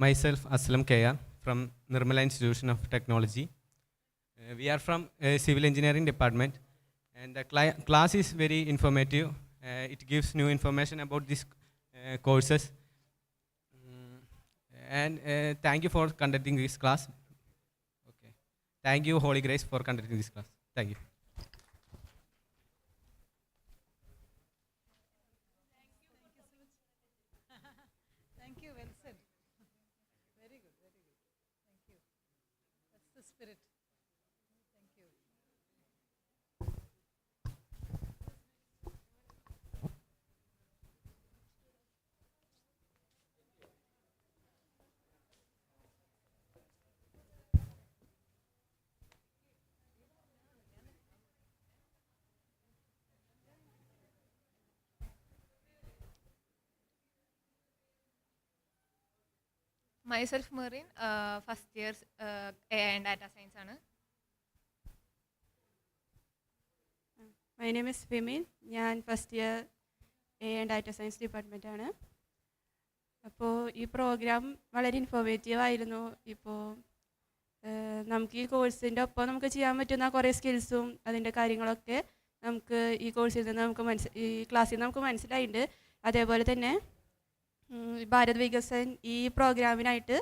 Myself, Aslam Kaya from Nirmala Institution of Technology. We are from Civil Engineering Department, and the class is very informative. It gives new information about these courses. And thank you for conducting this class. Okay. Thank you, Holy Grace, for conducting this class. Thank you. Thank you, well said. Very good, very good. Thank you. That's the spirit. Thank you. Myself, Marin, first year AI and data science ആണ്. My name is Vimin. ഞാൻ first year A and data science department ആണ്. അപ്പോൾ ഈ programme വളരെ informative ആയിരുന്നു. ഇപ്പോൾ നമുക്ക് ഈ കോഴ്സിൻ്റെ ഒപ്പം നമുക്ക് ചെയ്യാൻ പറ്റുന്ന കുറേ സ്കിൽസും അതിൻ്റെ കാര്യങ്ങളൊക്കെ നമുക്ക് ഈ കോഴ്സിൽ നിന്ന് നമുക്ക് ഈ ക്ലാസ്സിൽ നിന്ന് നമുക്ക് മനസ്സിലായിട്ടുണ്ട്. അതേപോലെ തന്നെ ഭാരത് വികസൻ ഈ പ്രോഗ്രാമിനായിട്ട്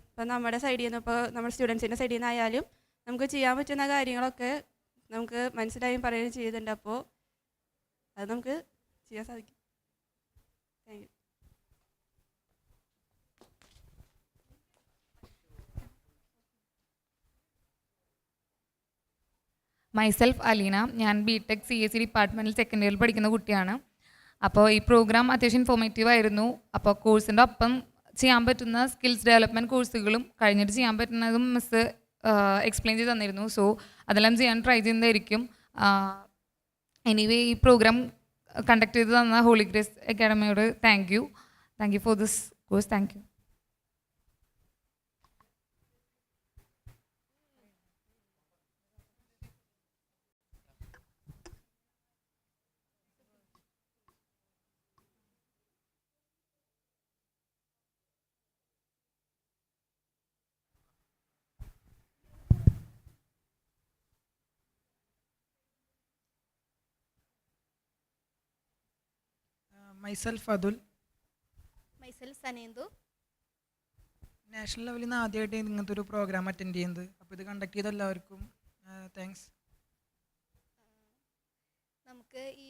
ഇപ്പം നമ്മുടെ സൈഡിൽ നിന്ന്, ഇപ്പോൾ നമ്മുടെ സ്റ്റുഡൻസിൻ്റെ സൈഡിൽ നിന്നായാലും നമുക്ക് ചെയ്യാൻ പറ്റുന്ന കാര്യങ്ങളൊക്കെ നമുക്ക് മനസ്സിലായും പറയുകയും ചെയ്യുന്നുണ്ട്. അപ്പോൾ അത് നമുക്ക് ചെയ്യാൻ സാധിക്കും. Thank you. മൈസെൽഫ് അലീന, ഞാൻ ബിടെക് CSE ഡിപ്പാർട്ട്മെൻറ്റിൽ സെക്കൻഡ് ഇയറിൽ പഠിക്കുന്ന കുട്ടിയാണ്. അപ്പോൾ ഈ പ്രോഗ്രാം അത്യാവശ്യം ഇൻഫോർമേറ്റീവ് ആയിരുന്നു. അപ്പോൾ കോഴ്സിൻ്റെ ഒപ്പം ചെയ്യാൻ പറ്റുന്ന സ്കിൽസ് ഡെവലപ്മെൻറ്റ് കോഴ്സുകളും കഴിഞ്ഞിട്ട് ചെയ്യാൻ പറ്റുന്നതും മിസ് എക്സ്പ്ലെയിൻ ചെയ്ത് തന്നിരുന്നു. സോ അതെല്ലാം ചെയ്യാൻ ട്രൈ ചെയ്യുന്നതായിരിക്കും. എനിവേ ഈ പ്രോഗ്രാം കണ്ടക്ട് ചെയ്ത് തന്ന ഹോളി ഗ്രേസ് അക്കാഡമിയോട് thank you for this course. Thank you. Myself Adul. Myself Sanendu. National ലെവലിൽ നിന്ന് ആദ്യമായിട്ട് ഇങ്ങനത്തെ ഒരു പ്രോഗ്രാം അറ്റൻഡ് ചെയ്യുന്നത്. അപ്പോൾ ഇത് കണ്ടക്ട് ചെയ്ത എല്ലാവർക്കും താങ്ക്സ്. നമുക്ക് ഈ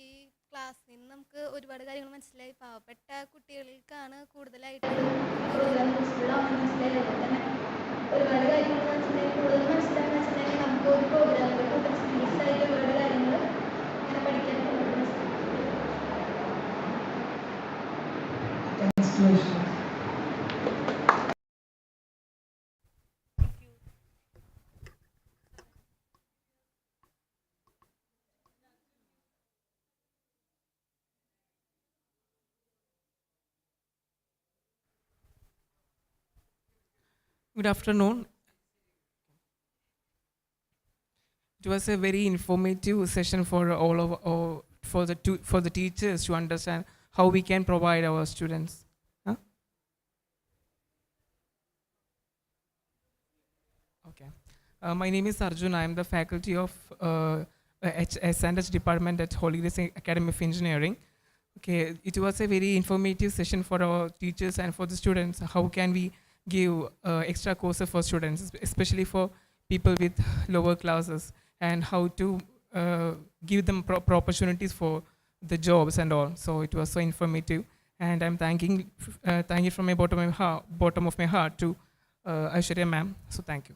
ക്ലാസ്സിൽ നിന്ന് നമുക്ക് ഒരുപാട് കാര്യങ്ങൾ മനസ്സിലായി. പാവപ്പെട്ട കുട്ടികൾക്കാണ് കൂടുതലായിട്ട് ഒരുപാട് കാര്യങ്ങൾ മനസ്സിലായി. കൂടുതൽ മനസ്സിലാക്കാൻ വെച്ചിട്ടുണ്ടെങ്കിൽ നമുക്ക് ഒരു പ്രോഗ്രാമിൽ സീരിയസ് ആയിട്ട് ഒരുപാട് കാര്യങ്ങൾ ഇങ്ങനെ പഠിക്കാൻ പറ്റും. Good afternoon. It was a very informative session for all of for the teachers to understand how we can provide our students. Huh? Okay. My name is Arjun. I am the faculty of S&H department at Holy Grace Academy of Engineering. Okay, it was a very informative session for our teachers and for the students. How can we give extra courses for students, especially for people with lower classes, and how to give them proper opportunities for the jobs and all. So it was so informative, and I'm thanking from my bottom of my heart to Aishwarya ma'am. So thank you.